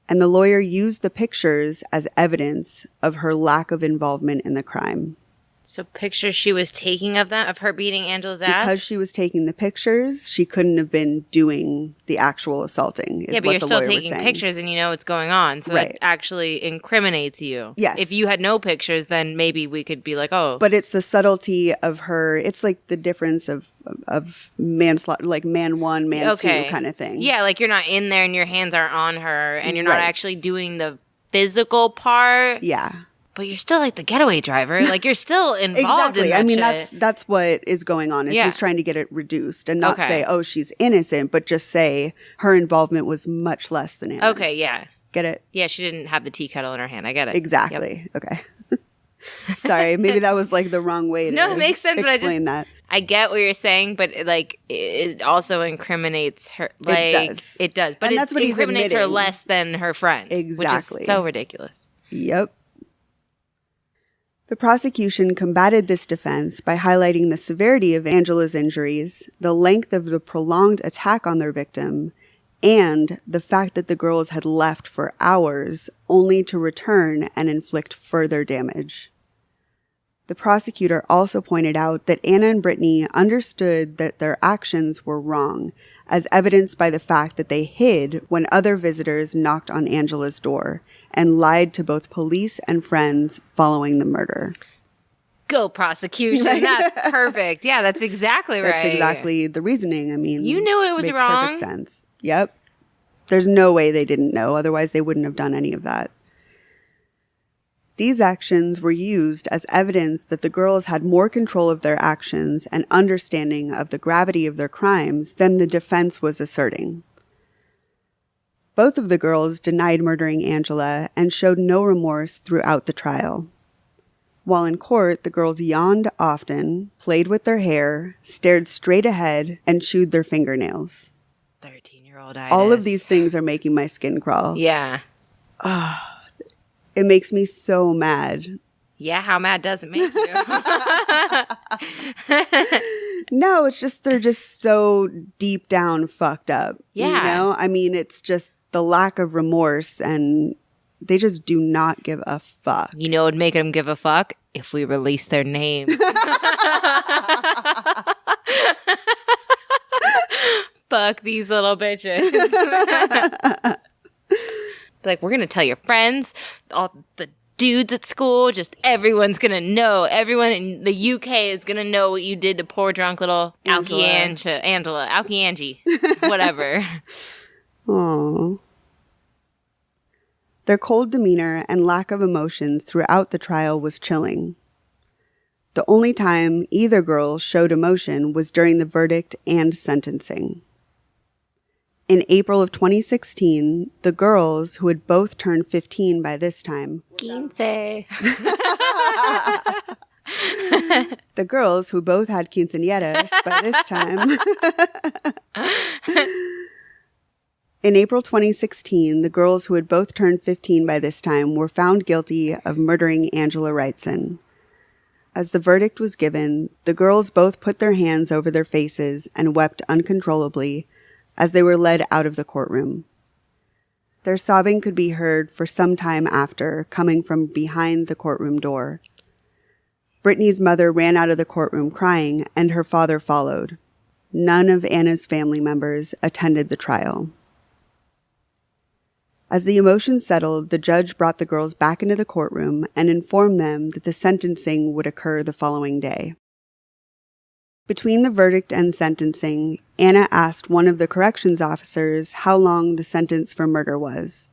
and the lawyer used the pictures as evidence of her lack of involvement in the crime. So pictures she was taking of her beating Angela's ass? Because she was taking the pictures, she couldn't have been doing the actual assaulting. Yeah, but you're still taking pictures and you know what's going on. So Right. that actually incriminates you. Yes. If you had no pictures, then maybe we could be like, oh. But it's the subtlety of her. It's like the difference of manslaughter, like man one, man two kind of thing. Yeah, like you're not in there and your hands aren't on her and you're not Right. actually doing the physical part. Yeah. But you're still like the getaway driver. Like you're still involved Exactly. in that I mean, shit. that's what is going on. Is Yeah. he's trying to get it reduced and not Okay. say, oh, she's innocent, but just say her involvement was much less than Anna's. Okay, yeah. Get it? Yeah, she didn't have the tea kettle in her hand. I get it. Exactly. Okay. Sorry, maybe that was like the wrong way to No, it makes sense, but explain that. I get what you're saying, but like it also incriminates her. Like, It does. But And it that's what he's incriminates her admitting. less than her friend. Exactly. Which is so ridiculous. Yep. The prosecution combated this defense by highlighting the severity of Angela's injuries, the length of the prolonged attack on their victim, and the fact that the girls had left for hours only to return and inflict further damage. The prosecutor also pointed out that Anna and Brittany understood that their actions were wrong, as evidenced by the fact that they hid when other visitors knocked on Angela's door and lied to both police and friends following the murder. Go prosecution. That's perfect. Yeah, that's exactly right. That's exactly the reasoning. I mean, You knew it was makes wrong. Perfect sense. Yep. There's no way they didn't know. Otherwise, they wouldn't have done any of that. These actions were used as evidence that the girls had more control of their actions and understanding of the gravity of their crimes than the defense was asserting. Both of the girls denied murdering Angela and showed no remorse throughout the trial. While in court, the girls yawned often, played with their hair, stared straight ahead, and chewed their fingernails. 13-year-old itis. All of these things are making my skin crawl. Yeah. It makes me so mad. Yeah, how mad does it make you? No, it's just they're just so deep down fucked up. Yeah. You know? I mean, it's just the lack of remorse and they just do not give a fuck. You know what would make them give a fuck? If we release their names. Fuck these little bitches. Like, we're going to tell your friends, all the dudes at school, just everyone's going to know. Everyone in the UK is going to know what you did to poor drunk little Angela, Alkie Angie, whatever. Aww. Their cold demeanor and lack of emotions throughout the trial was chilling. The only time either girl showed emotion was during the verdict and sentencing. In April of 2016, the girls, who had both turned 15 by this time, Quince. the girls who both had quinceañeras by this time. In April 2016, the girls who had both turned 15 by this time were found guilty of murdering Angela Wrightson. As the verdict was given, the girls both put their hands over their faces and wept uncontrollably as they were led out of the courtroom. Their sobbing could be heard for some time after, coming from behind the courtroom door. Brittany's mother ran out of the courtroom crying, and her father followed. None of Anna's family members attended the trial. As the emotions settled, the judge brought the girls back into the courtroom and informed them that the sentencing would occur the following day. Between the verdict and sentencing, Anna asked one of the corrections officers how long the sentence for murder was.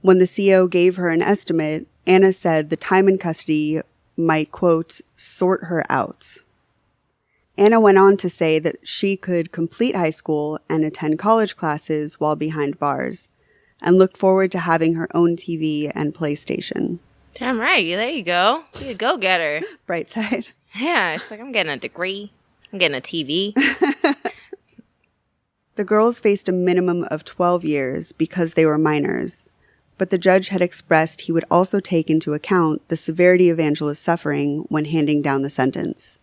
When the CO gave her an estimate, Anna said the time in custody might, quote, sort her out. Anna went on to say that she could complete high school and attend college classes while behind bars, and looked forward to having her own TV and PlayStation. Damn right. There you go. You a go-getter. Bright side. Yeah, she's like, I'm getting a degree. I'm getting a TV. The girls faced a minimum of 12 years because they were minors, but the judge had expressed he would also take into account the severity of Angela's suffering when handing down the sentence.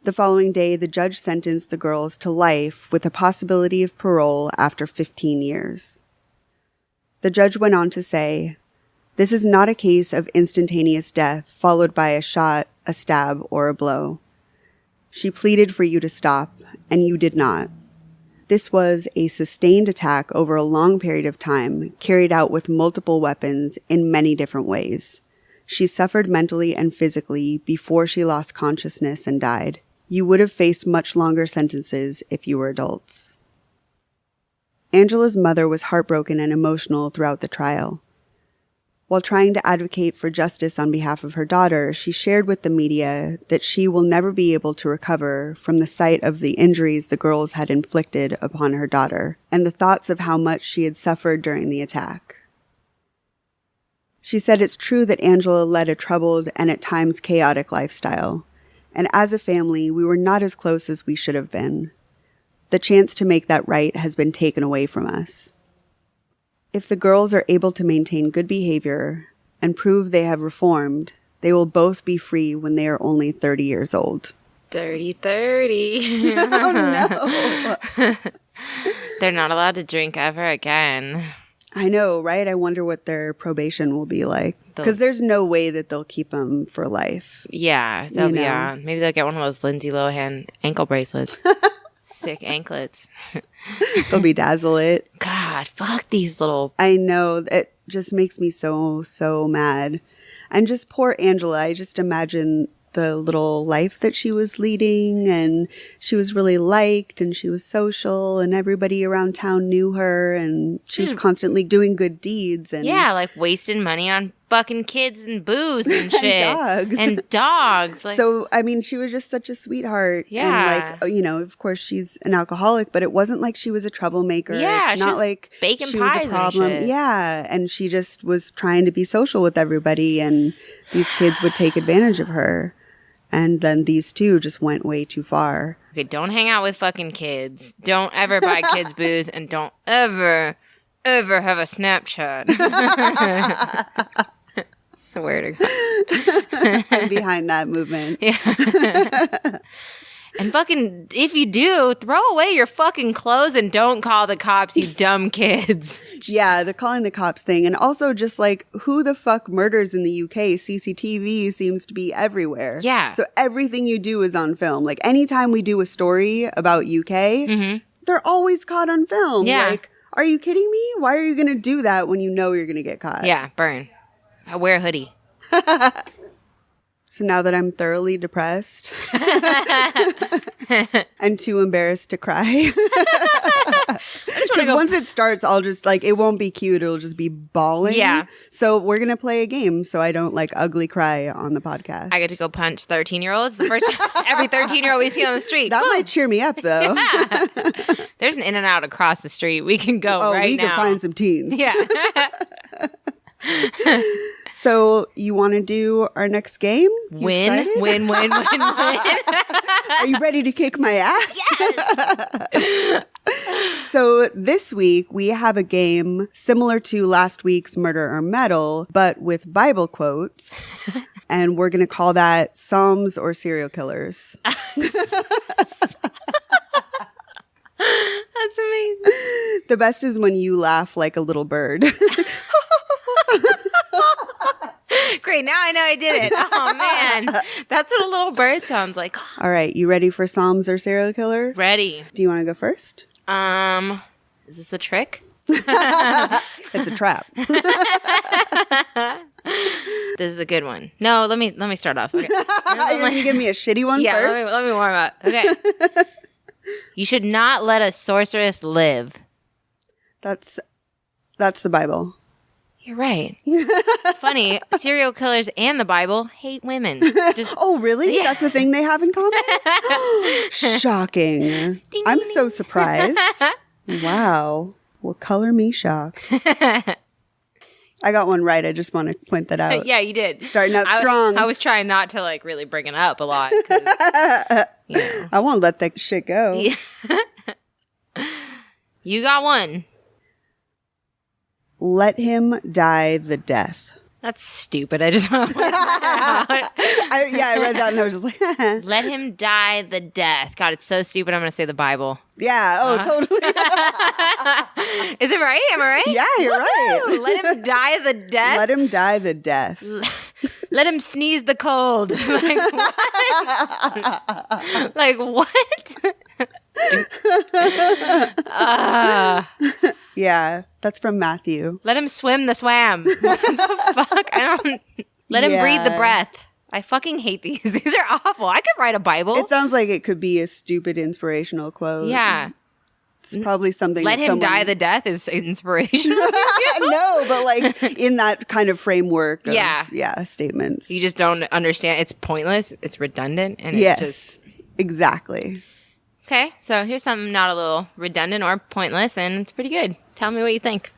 The following day, the judge sentenced the girls to life with a possibility of parole after 15 years. The judge went on to say, "This is not a case of instantaneous death followed by a shot, a stab, or a blow. She pleaded for you to stop, and you did not. This was a sustained attack over a long period of time, carried out with multiple weapons in many different ways. She suffered mentally and physically before she lost consciousness and died. You would have faced much longer sentences if you were adults." Angela's mother was heartbroken and emotional throughout the trial. While trying to advocate for justice on behalf of her daughter, she shared with the media that she will never be able to recover from the sight of the injuries the girls had inflicted upon her daughter and the thoughts of how much she had suffered during the attack. She said it's true that Angela led a troubled and at times chaotic lifestyle, and as a family, we were not as close as we should have been. The chance to make that right has been taken away from us. If the girls are able to maintain good behavior and prove they have reformed, they will both be free when they are only 30 years old. 30. Oh, no. They're not allowed to drink ever again. I know, right? I wonder what their probation will be like. Because there's no way that they'll keep them for life. Yeah. Yeah. Maybe they'll get one of those Lindsay Lohan ankle bracelets. Sick anklets. They'll bedazzle it. God, fuck these little... I know. It just makes me so mad. And just poor Angela. I just imagine the little life that she was leading, and she was really liked, and she was social, and everybody around town knew her, and she was constantly doing good deeds. And yeah, like wasting money on fucking kids and booze and shit. And dogs. Like, so, I mean, she was just such a sweetheart. Yeah. And like, you know, of course she's an alcoholic, but it wasn't like she was a troublemaker. Yeah, it's not like baking she was pies a problem. and shit. Yeah. And she just was trying to be social with everybody, and these kids would take advantage of her. And then these two just went way too far. Okay, don't hang out with fucking kids. Don't ever buy kids booze, and don't ever have a Snapchat. Swear to God. I'm behind that movement. Yeah. And fucking, if you do, throw away your fucking clothes and don't call the cops, you dumb kids. Yeah, the calling the cops thing. And also just like, who the fuck murders in the UK? CCTV seems to be everywhere. Yeah. So everything you do is on film. Like anytime we do a story about UK, they're always caught on film. Yeah. Like, are you kidding me? Why are you going to do that when you know you're going to get caught? Yeah, burn. I wear a hoodie. So now that I'm thoroughly depressed and too embarrassed to cry. Because once it starts, I'll just like, it won't be cute. It'll just be bawling. Yeah. So we're going to play a game so I don't like ugly cry on the podcast. I get to go punch 13-year-olds. The first every 13-year-old we see on the street. That might cheer me up though. Yeah. There's an In-N-Out across the street. We can go right now. We can find some teens. Yeah. So you want to do our next game? Win. Are you ready to kick my ass? Yes. So this week we have a game similar to last week's Murder or Metal, but with Bible quotes. And we're going to call that Psalms or Serial Killers. That's amazing. The best is when you laugh like a little bird. Great. Now I know I did it. Oh, man. That's what a little bird sounds like. All right. You ready for Psalms or Serial Killer? Ready. Do you want to go first? Is this a trick? It's a trap. This is a good one. No, let me start off. Okay. You're going to give me a shitty one first? Yeah, let me warm up. Okay. You should not let a sorceress live. That's the Bible. You're right. Funny, serial killers and the Bible hate women. Oh, really? Yeah. That's the thing they have in common? Shocking. Ding, I'm ding, so surprised. Wow. Well, color me shocked. I got one right. I just want to point that out. Yeah, you did. Starting out strong. I was trying not to like really bring it up a lot. You know. I won't let that shit go. Yeah. You got one. Let him die the death. That's stupid. I just want to point that out. I read that and I was just like, Let him die the death. God, it's so stupid. I'm going to say the Bible. yeah, totally. Is it right? Am I right? Yeah, you're right. Let him die the death. Let him die the death. Let him sneeze the cold. Like what? Like what? Yeah, that's from Matthew. Let him swim the swam. What the fuck? Let him breathe the breath. I fucking hate these. These are awful. I could write a Bible. It sounds like it could be a stupid inspirational quote. Yeah. It's probably something Let that him die the death is inspirational. No, but like in that kind of framework of, Yeah. statements. You just don't understand. It's pointless. It's redundant. And yes, it's just... exactly. Okay, so here's something not a little redundant or pointless, and it's pretty good. Tell me what you think.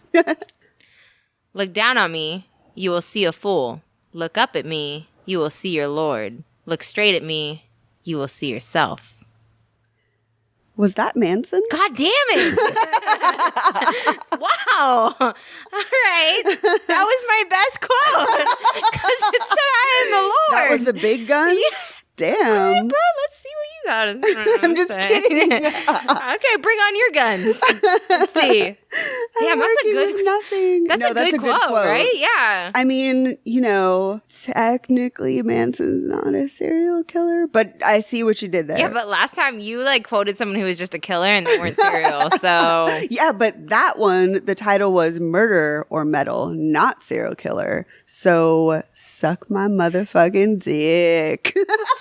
Look down on me, you will see a fool. Look up at me, you will see your Lord. Look straight at me, you will see yourself. Was that Manson? God damn it! Wow! All right, that was my best quote because it said I am the Lord. That was the big gun? Yeah. Damn. All right, bro, let's see what you got. I'm just kidding. Okay, bring on your guns. Let's see. Damn, that's a good nothing. That's a good quote, right? Yeah. I mean, technically Manson's not a serial killer, but I see what you did there. Yeah, but last time you like quoted someone who was just a killer and they weren't serial. So yeah, but that one, the title was Murder or Metal, not Serial Killer. So suck my motherfucking dick.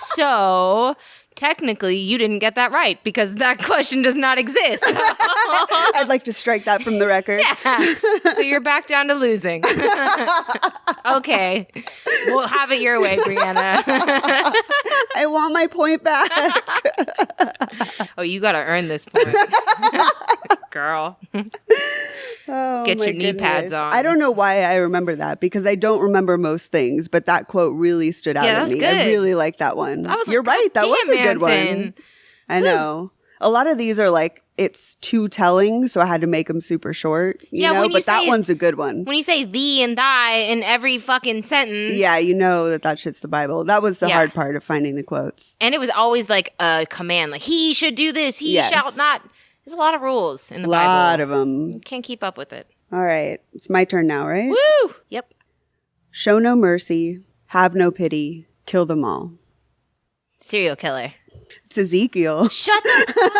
So technically, you didn't get that right because that question does not exist. I'd like to strike that from the record. Yeah. So you're back down to losing. Okay. We'll have it your way, Brianna. I want my point back. Oh, you got to earn this point. Girl. Oh, Get my your knee pads goodness. on. I don't know why I remember that because I don't remember most things, but that quote really stood out Yeah, at that's me. good. I really like that one. You're like, right. That God was a damn, good one. Manson. I know. A lot of these are like, it's too telling, so I had to make them super short, you know? But that one's a good one. When you say thee and thy in every fucking sentence. Yeah, you know that shit's the Bible. That was the hard part of finding the quotes. And it was always like a command, like he should do this, he shall not. There's a lot of rules in the Bible. A lot of them. You can't keep up with it. All right. It's my turn now, right? Woo! Yep. Show no mercy, have no pity, kill them all. Serial killer. It's Ezekiel. Shut the fuck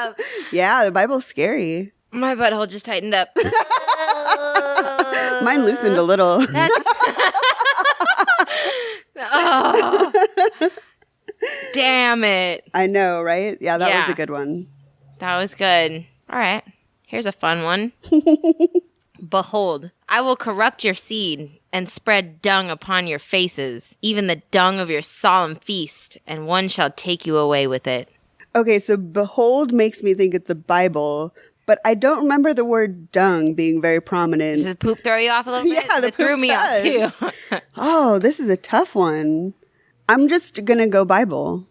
up! Yeah, the Bible's scary. My butthole just tightened up. Mine loosened a little. Oh. Damn it. I know, right? Yeah, that was a good one. That was good. All right. Here's a fun one. Behold, I will corrupt your seed and spread dung upon your faces, even the dung of your solemn feast, and one shall take you away with it. Okay, so behold makes me think it's the Bible, but I don't remember the word dung being very prominent. Does the poop throw you off a little bit? Yeah, the it threw poop me does. off too. Oh, this is a tough one. I'm just gonna go Bible.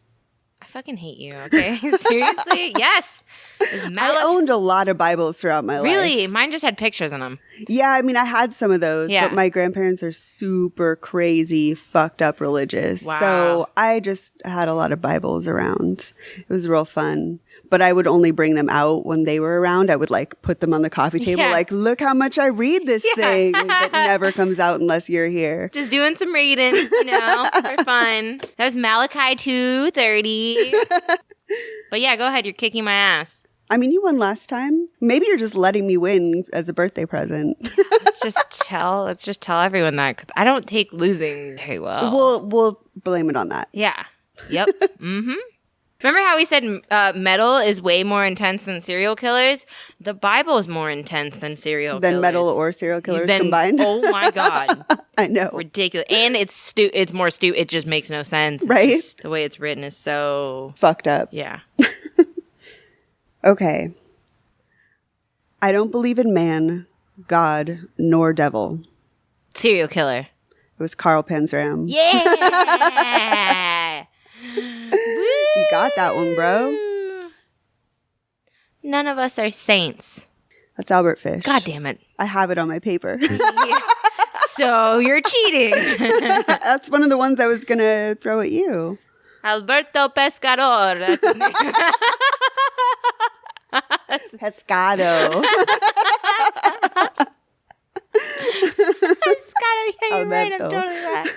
I fucking hate you, okay? Seriously? Yes. I owned a lot of Bibles throughout my life. Really? Mine just had pictures in them. Yeah, I mean, I had some of those, but my grandparents are super crazy, fucked up religious. Wow. So I just had a lot of Bibles around. It was real fun. But I would only bring them out when they were around. I would like put them on the coffee table, like, look how much I read this thing that never comes out unless you're here. Just doing some reading, for fun. That was Malachi 2:30. But yeah, go ahead. You're kicking my ass. I mean, you won last time. Maybe you're just letting me win as a birthday present. Let's just tell everyone that, 'cause I don't take losing very well. We'll blame it on that. Yeah. Yep. Mm-hmm. Remember how we said metal is way more intense than serial killers? The Bible is more intense than serial killers. Than metal or serial killers combined? Oh my God. I know. Ridiculous. And it's more stupid. It just makes no sense. It's right? just, the way it's written is so... fucked up. Yeah. Okay. I don't believe in man, God, nor devil. Serial killer. It was Carl Panzram. Yeah! You got that one, bro. None of us are saints. That's Albert Fish. God damn it. I have it on my paper. So you're cheating. That's one of the ones I was going to throw at you. Alberto Pescador. That's his name. Pescado. Pescado. Yeah, you're right. I'm Alberto. totally right.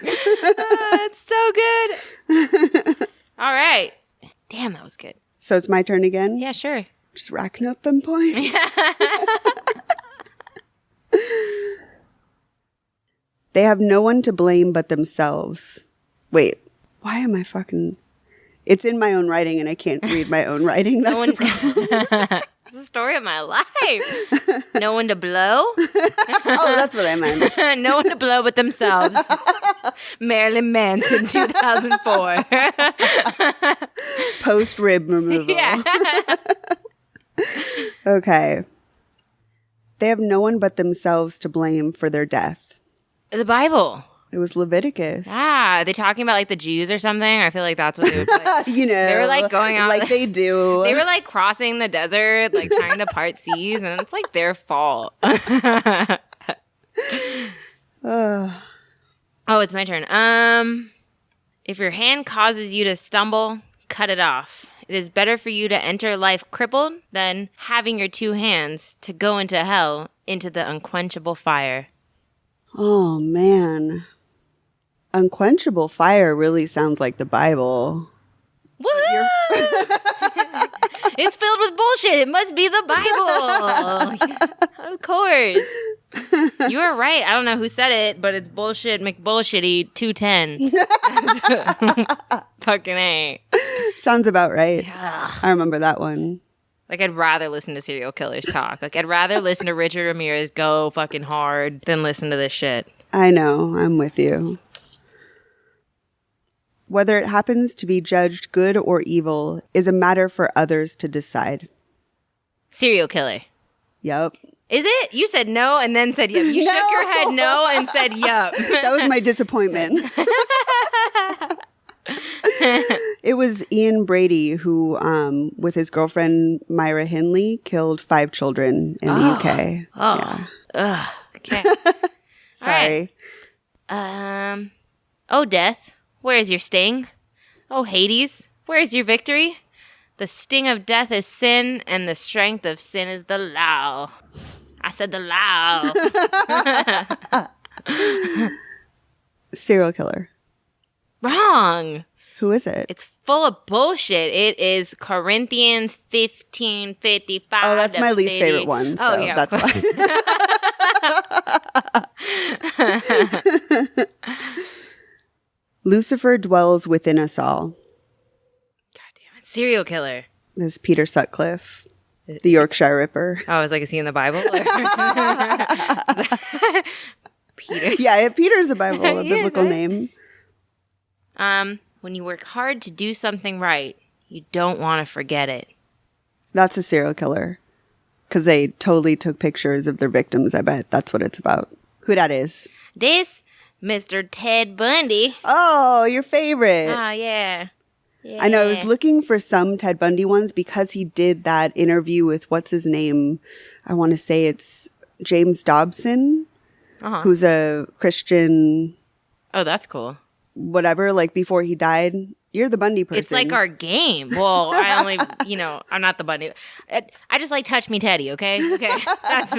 Oh, it's so good. All right. Damn, that was good. So it's my turn again? Yeah, sure. Just racking up them points. They have no one to blame but themselves. Wait, why am I fucking... It's in my own writing and I can't read my own writing. That's the problem. It's the story of my life. No one to blow. Oh, that's what I meant. No one to blow but themselves. Marilyn Manson, 2004. Post rib removal. Yeah. Okay. They have no one but themselves to blame for their death. The Bible. It was Leviticus. Ah, are they talking about like the Jews or something? I feel like that's what they would like. They were like going out. Like they do. They were like crossing the desert, like trying to part seas, and it's like their fault. Oh, it's my turn. If your hand causes you to stumble, cut it off. It is better for you to enter life crippled than having your two hands to go into hell, into the unquenchable fire. Oh, man. Unquenchable fire really sounds like the Bible. Woo! It's filled with bullshit. It must be the Bible. Of course. You were right. I don't know who said it, but it's bullshit McBullshitty 210. Fucking A. Sounds about right. Yeah. I remember that one. Like, I'd rather listen to serial killers talk. Like, I'd rather listen to Richard Ramirez go fucking hard than listen to this shit. I know. I'm with you. Whether it happens to be judged good or evil is a matter for others to decide. Serial killer. Yup. Is it? You said no and then said yup. You No. shook your head no and said yup. That was my disappointment. It was Ian Brady who, with his girlfriend Myra Hindley, killed 5 children in the UK. Oh. Yeah. Ugh. Okay. Sorry. Right. Oh, death, where is your sting? Oh, Hades, where is your victory? The sting of death is sin, and the strength of sin is the law. I said the law. Serial killer. Wrong. Who is it? It's full of bullshit. It is Corinthians 15:55. Oh, that's my least 50. favorite one. So Oh, yeah. that's why. Lucifer dwells within us all. God damn it. Serial killer. This is Peter Sutcliffe, the Yorkshire Ripper. Oh, I was like, is he in the Bible? Peter. Yeah, Peter's a Bible, a biblical name. When you work hard to do something right, you don't want to forget it. That's a serial killer. Because they totally took pictures of their victims, I bet. That's what it's about. Who that is? This, Mr. Ted Bundy. Oh, your favorite. Oh, yeah. I know. I was looking for some Ted Bundy ones because he did that interview with, what's his name? I want to say it's James Dobson, who's a Christian. Oh, that's cool. Whatever, like before he died. You're the Bundy person. It's like our game. Well, I only, I'm not the Bundy. I just like Touch Me Teddy, okay? Okay. That's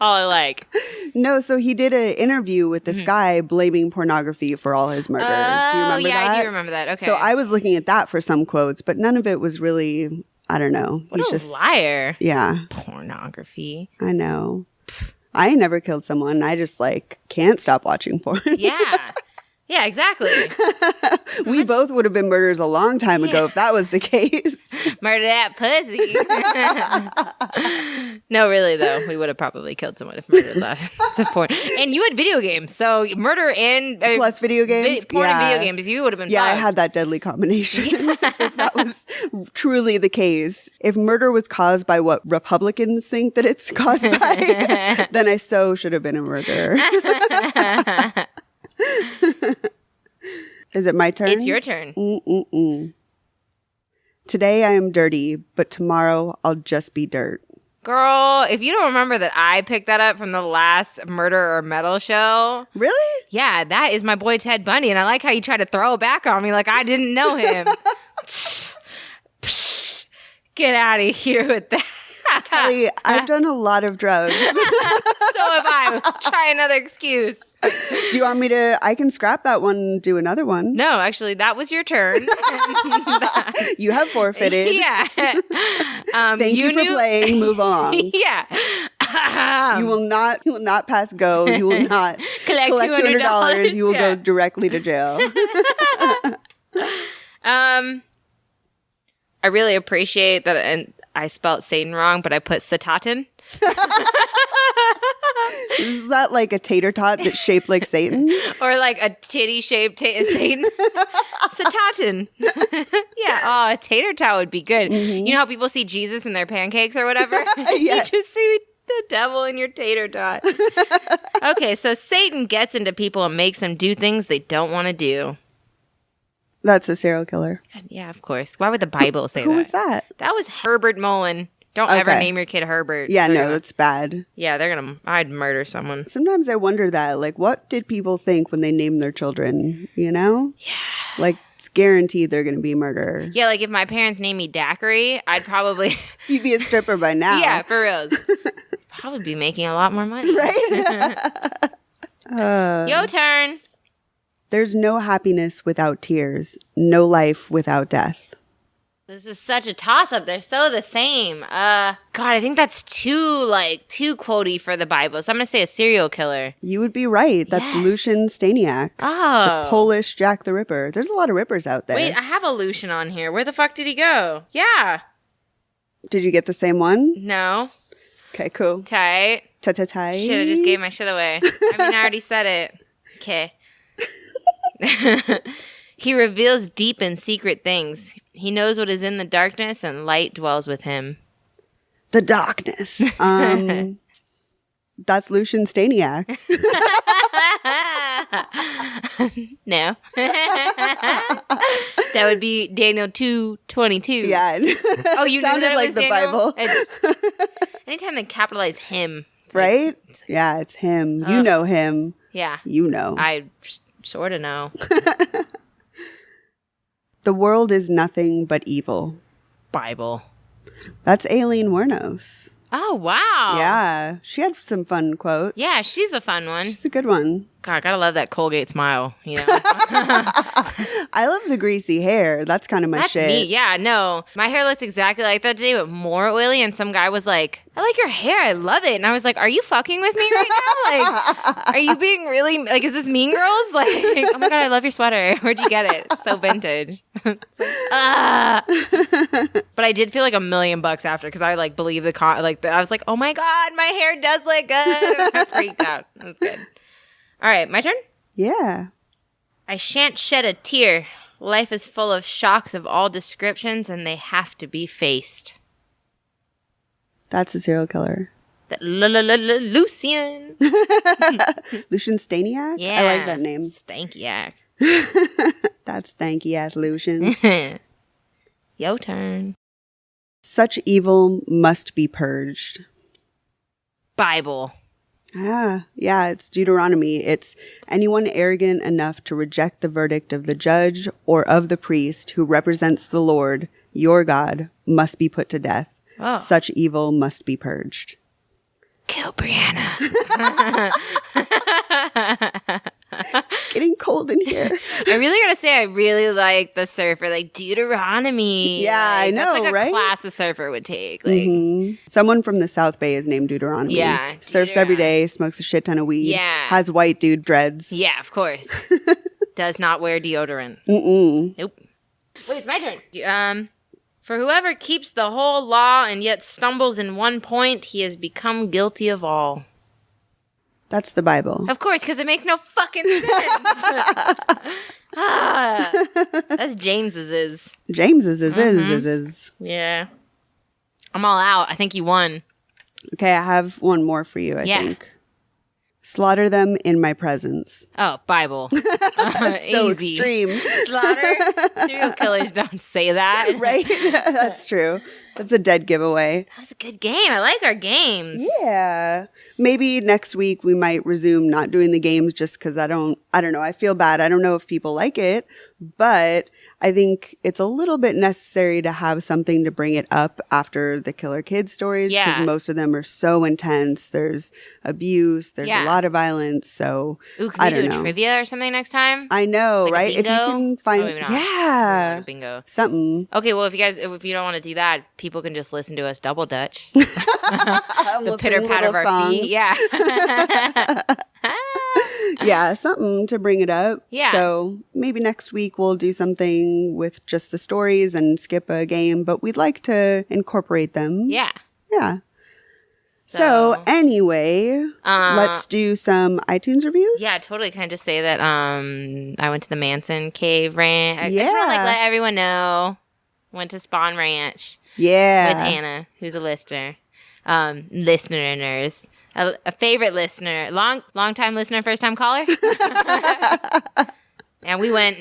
all I like. No, so he did an interview with this guy blaming pornography for all his murder. Do you remember that? I do remember that. Okay. So I was looking at that for some quotes, but none of it was really, I don't know. What He's a just liar. Yeah. Pornography. I know. I ain't never killed someone. I just can't stop watching porn. Yeah. Yeah, exactly. We both would have been murderers a long time ago if that was the case. Murder that pussy. No, really, though. We would have probably killed someone if murder lots of porn. And you had video games. So murder and... Plus video games? Porn and video games. You would have been Yeah, fucked. I had that deadly combination. If that was truly the case. If murder was caused by what Republicans think that it's caused by, then I so should have been a murderer. Is it my turn? It's your turn. Today I am dirty, but tomorrow I'll just be dirt. Girl, if you don't remember that I picked that up from the last Murder or Metal show. Really? Yeah, that is my boy Ted Bundy. And I like how you try to throw it back on me like I didn't know him. Get out of here with that. Kelly, I've done a lot of drugs. So have I. Try another excuse. Do you want me to? I can scrap that one and do another one. No, actually, that was your turn. You have forfeited. Yeah. Thank you for playing. Move along. Yeah. You will not pass go. You will not collect $200. You will go directly to jail. I really appreciate that, and I spelt Satan wrong, but I put Satan. Is that like a tater tot that's shaped like Satan? Or like a titty-shaped Satan? Satan. Yeah, a tater tot would be good. Mm-hmm. You know how people see Jesus in their pancakes or whatever? Yes. You just see the devil in your tater tot. Okay, so Satan gets into people and makes them do things they don't want to do. That's a serial killer. Yeah, of course. Why would the Bible say that? Who was that? That was Herbert Mullen. Don't ever name your kid Herbert. Yeah, no, that's bad. Yeah, I'd murder someone. Sometimes I wonder that, like, what did people think when they named their children, you know? Yeah. Like, it's guaranteed they're going to be murder. Yeah, like if my parents named me Daiquiri, I'd probably... You'd be a stripper by now. Yeah, for real. Probably be making a lot more money. Right? Your turn. There's no happiness without tears, no life without death. This is such a toss-up. They're so the same. God, I think that's too quotey for the Bible. So I'm going to say a serial killer. You would be right. That's Lucian Staniak. Oh. The Polish Jack the Ripper. There's a lot of Rippers out there. Wait, I have a Lucian on here. Where the fuck did he go? Yeah. Did you get the same one? No. Okay, cool. Tight. Tight. Shit, I just gave my shit away. I mean, I already said it. Okay. He reveals deep and secret things. He knows what is in the darkness, and light dwells with him. The darkness. That's Lucian Staniak. No. That would be Daniel 2:22. Yeah. Oh, you sounded knew that like was the Daniel? Bible. Anytime they capitalize him. Right? Yeah, it's him. You know him. Yeah. You know. I sort of know. The world is nothing but evil. Bible. That's Aileen Wuornos. Oh, wow. Yeah. She had some fun quotes. Yeah, she's a fun one. She's a good one. God, I gotta love that Colgate smile, you know? I love the greasy hair. That's kind of my That's shit. me. Yeah, no. My hair looked exactly like that today, but more oily. And some guy was like, I like your hair. I love it. And I was like, are you fucking with me right now? Like, are you being really, like, is this Mean Girls? Like, oh my God, I love your sweater. Where'd you get it? It's so vintage. But I did feel like $1 million after because I like believe I was like, oh my God, my hair does look good. I freaked out. It was good. All right, my turn? Yeah. I shan't shed a tear. Life is full of shocks of all descriptions, and they have to be faced. That's a serial killer. Lucian. Lucian Staniak? Yeah. I like that name. Stankiac. That's stanky ass Lucian. Yo turn. Such evil must be purged. Bible. Ah, yeah, it's Deuteronomy. It's anyone arrogant enough to reject the verdict of the judge or of the priest who represents the Lord, your God, must be put to death. Oh. Such evil must be purged. Kill Brianna. It's getting cold in here. I really gotta say, I really like the surfer, like Deuteronomy. Yeah, I know, that's like a right? class a surfer would take. Like, Someone from the South Bay is named Deuteronomy. Yeah, Surfs every day, smokes a shit ton of weed. Yeah. Has white dude dreads. yeah, of course. Does not wear deodorant. Nope. Wait, it's my turn. For whoever keeps the whole law and yet stumbles in one point, he has become guilty of all. That's the Bible. Of course, because it makes no fucking sense. That's James's. James's is. Yeah. I'm all out. I think you won. Okay, I have one more for you, I Yeah. think. Slaughter them in my presence. Oh, Bible. So Easy. extreme. Slaughter. Serial killers don't say that. Right? That's true. That's a dead giveaway. That was a good game. I like our games. Yeah. Maybe next week we might resume not doing the games just because I don't know. I feel bad. I don't know if people like it, but I think it's a little bit necessary to have something to bring it up after the Killer Kids stories because Yeah. most of them are so intense. There's abuse. There's Yeah. a lot of violence. So Ooh, can I we don't do know. a trivia or something next time? I know, Like a right? If you bingo? can find, Oh, maybe not. yeah, Like a bingo. something. Okay, well, if you don't want to do that, people can just listen to us double dutch. The pitter patter of our feet. Yeah. Yeah, something to bring it up. Yeah. So maybe next week we'll do something with just the stories and skip a game, but we'd like to incorporate them. Yeah. Yeah. So anyway, Uh, let's do some iTunes reviews. Yeah, totally. Can I just say that I went to the Manson Cave Ranch. I just want to Yeah. let everyone know. Went to Spawn Ranch Yeah. with Anna, who's a listener. Listeners. A favorite listener. Long time listener, first time caller. And we went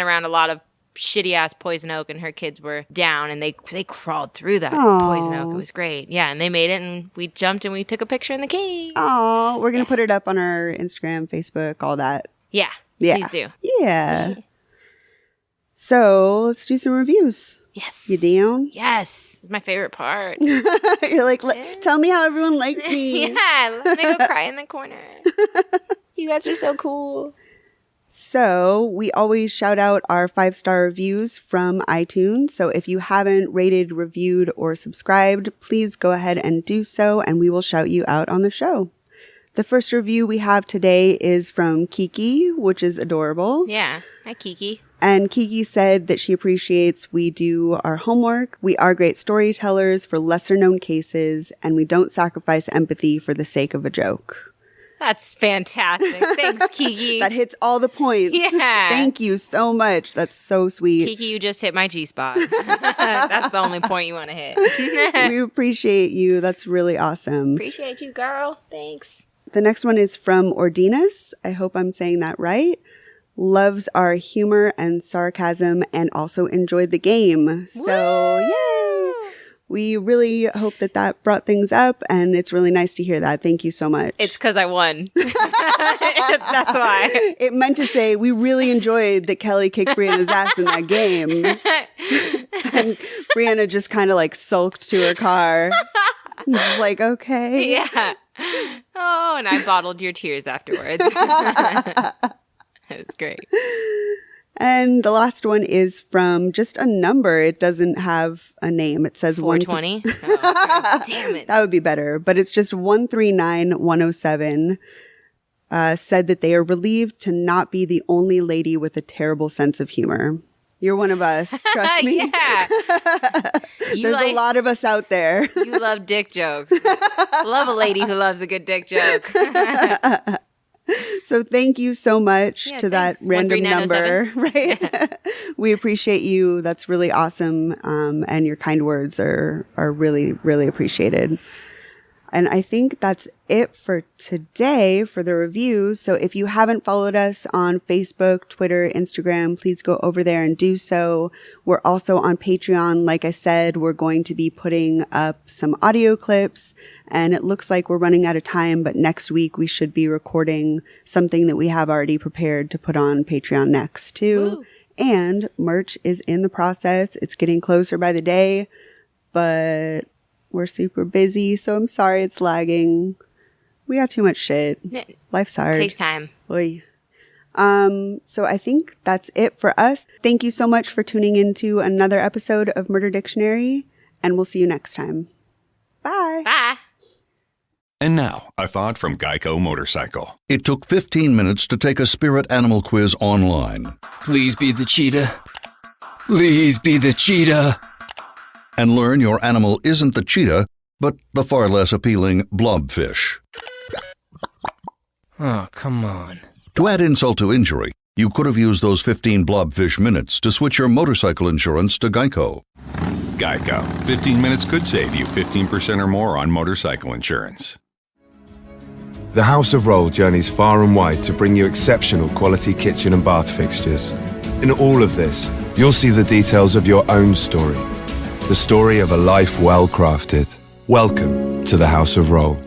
around a lot of shitty ass poison oak, and her kids were down, and they crawled through that poison oak. It was great. Yeah, and they made it, and we jumped and we took a picture in the cave. Oh, we're going to put it up on our Instagram, Facebook, all that. Yeah, Yeah. please do. Yeah. So let's do some reviews. Yes. You down? Yes, it's my favorite part. You're like, tell me how everyone likes me. Yeah, let me go cry in the corner. You guys are so cool. So we always shout out our 5-star reviews from iTunes. So if you haven't rated, reviewed, or subscribed, please go ahead and do so, and we will shout you out on the show. The first review we have today is from Kiki, which is adorable. Yeah. Hi, Kiki. And Kiki said that she appreciates we do our homework, we are great storytellers for lesser known cases, and we don't sacrifice empathy for the sake of a joke. That's fantastic. Thanks, Kiki. That hits all the points. Yeah. Thank you so much. That's so sweet. Kiki, you just hit my G-spot. That's the only point you want to hit. We appreciate you. That's really awesome. Appreciate you, girl. Thanks. The next one is from Ordinas. I hope I'm saying that right. Loves our humor and sarcasm and also enjoyed the game. So, yay! We really hope that brought things up, and it's really nice to hear that. Thank you so much. It's because I won. That's why. It meant to say we really enjoyed that Kelly kicked Brianna's ass in that game. And Brianna just kind of like sulked to her car. Just like, okay. Yeah. Oh, and I bottled your tears afterwards. It was great. And the last one is from just a number. It doesn't have a name. It says 420. Oh, okay. Damn it. That would be better. But it's just 139107. Said that they are relieved to not be the only lady with a terrible sense of humor. You're one of us. Trust me. Yeah. There's a lot of us out there. You love dick jokes. Love a lady who loves a good dick joke. So thank you so much to that random number. Right? Yeah. We appreciate you. That's really awesome. And your kind words are really, really appreciated. And I think that's it for today for the review. So if you haven't followed us on Facebook, Twitter, Instagram, please go over there and do so. We're also on Patreon. Like I said, we're going to be putting up some audio clips, and it looks like we're running out of time, but next week we should be recording something that we have already prepared to put on Patreon next too. Woo. And merch is in the process. It's getting closer by the day, but we're super busy, so I'm sorry it's lagging. We got too much shit. Life's hard. Takes time. Oy. So I think that's it for us. Thank you so much for tuning into another episode of Murder Dictionary, and we'll see you next time. Bye. Bye. And now, a thought from Geico Motorcycle. It took 15 minutes to take a spirit animal quiz online. Please be the cheetah. Please be the cheetah. And learn your animal isn't the cheetah, but the far less appealing blobfish. Oh, come on. To add insult to injury, you could have used those 15 blobfish minutes to switch your motorcycle insurance to Geico. Geico. 15 minutes could save you 15% or more on motorcycle insurance. The House of Roll journeys far and wide to bring you exceptional quality kitchen and bath fixtures. In all of this, you'll see the details of your own story. The story of a life well crafted. Welcome to the House of Roll.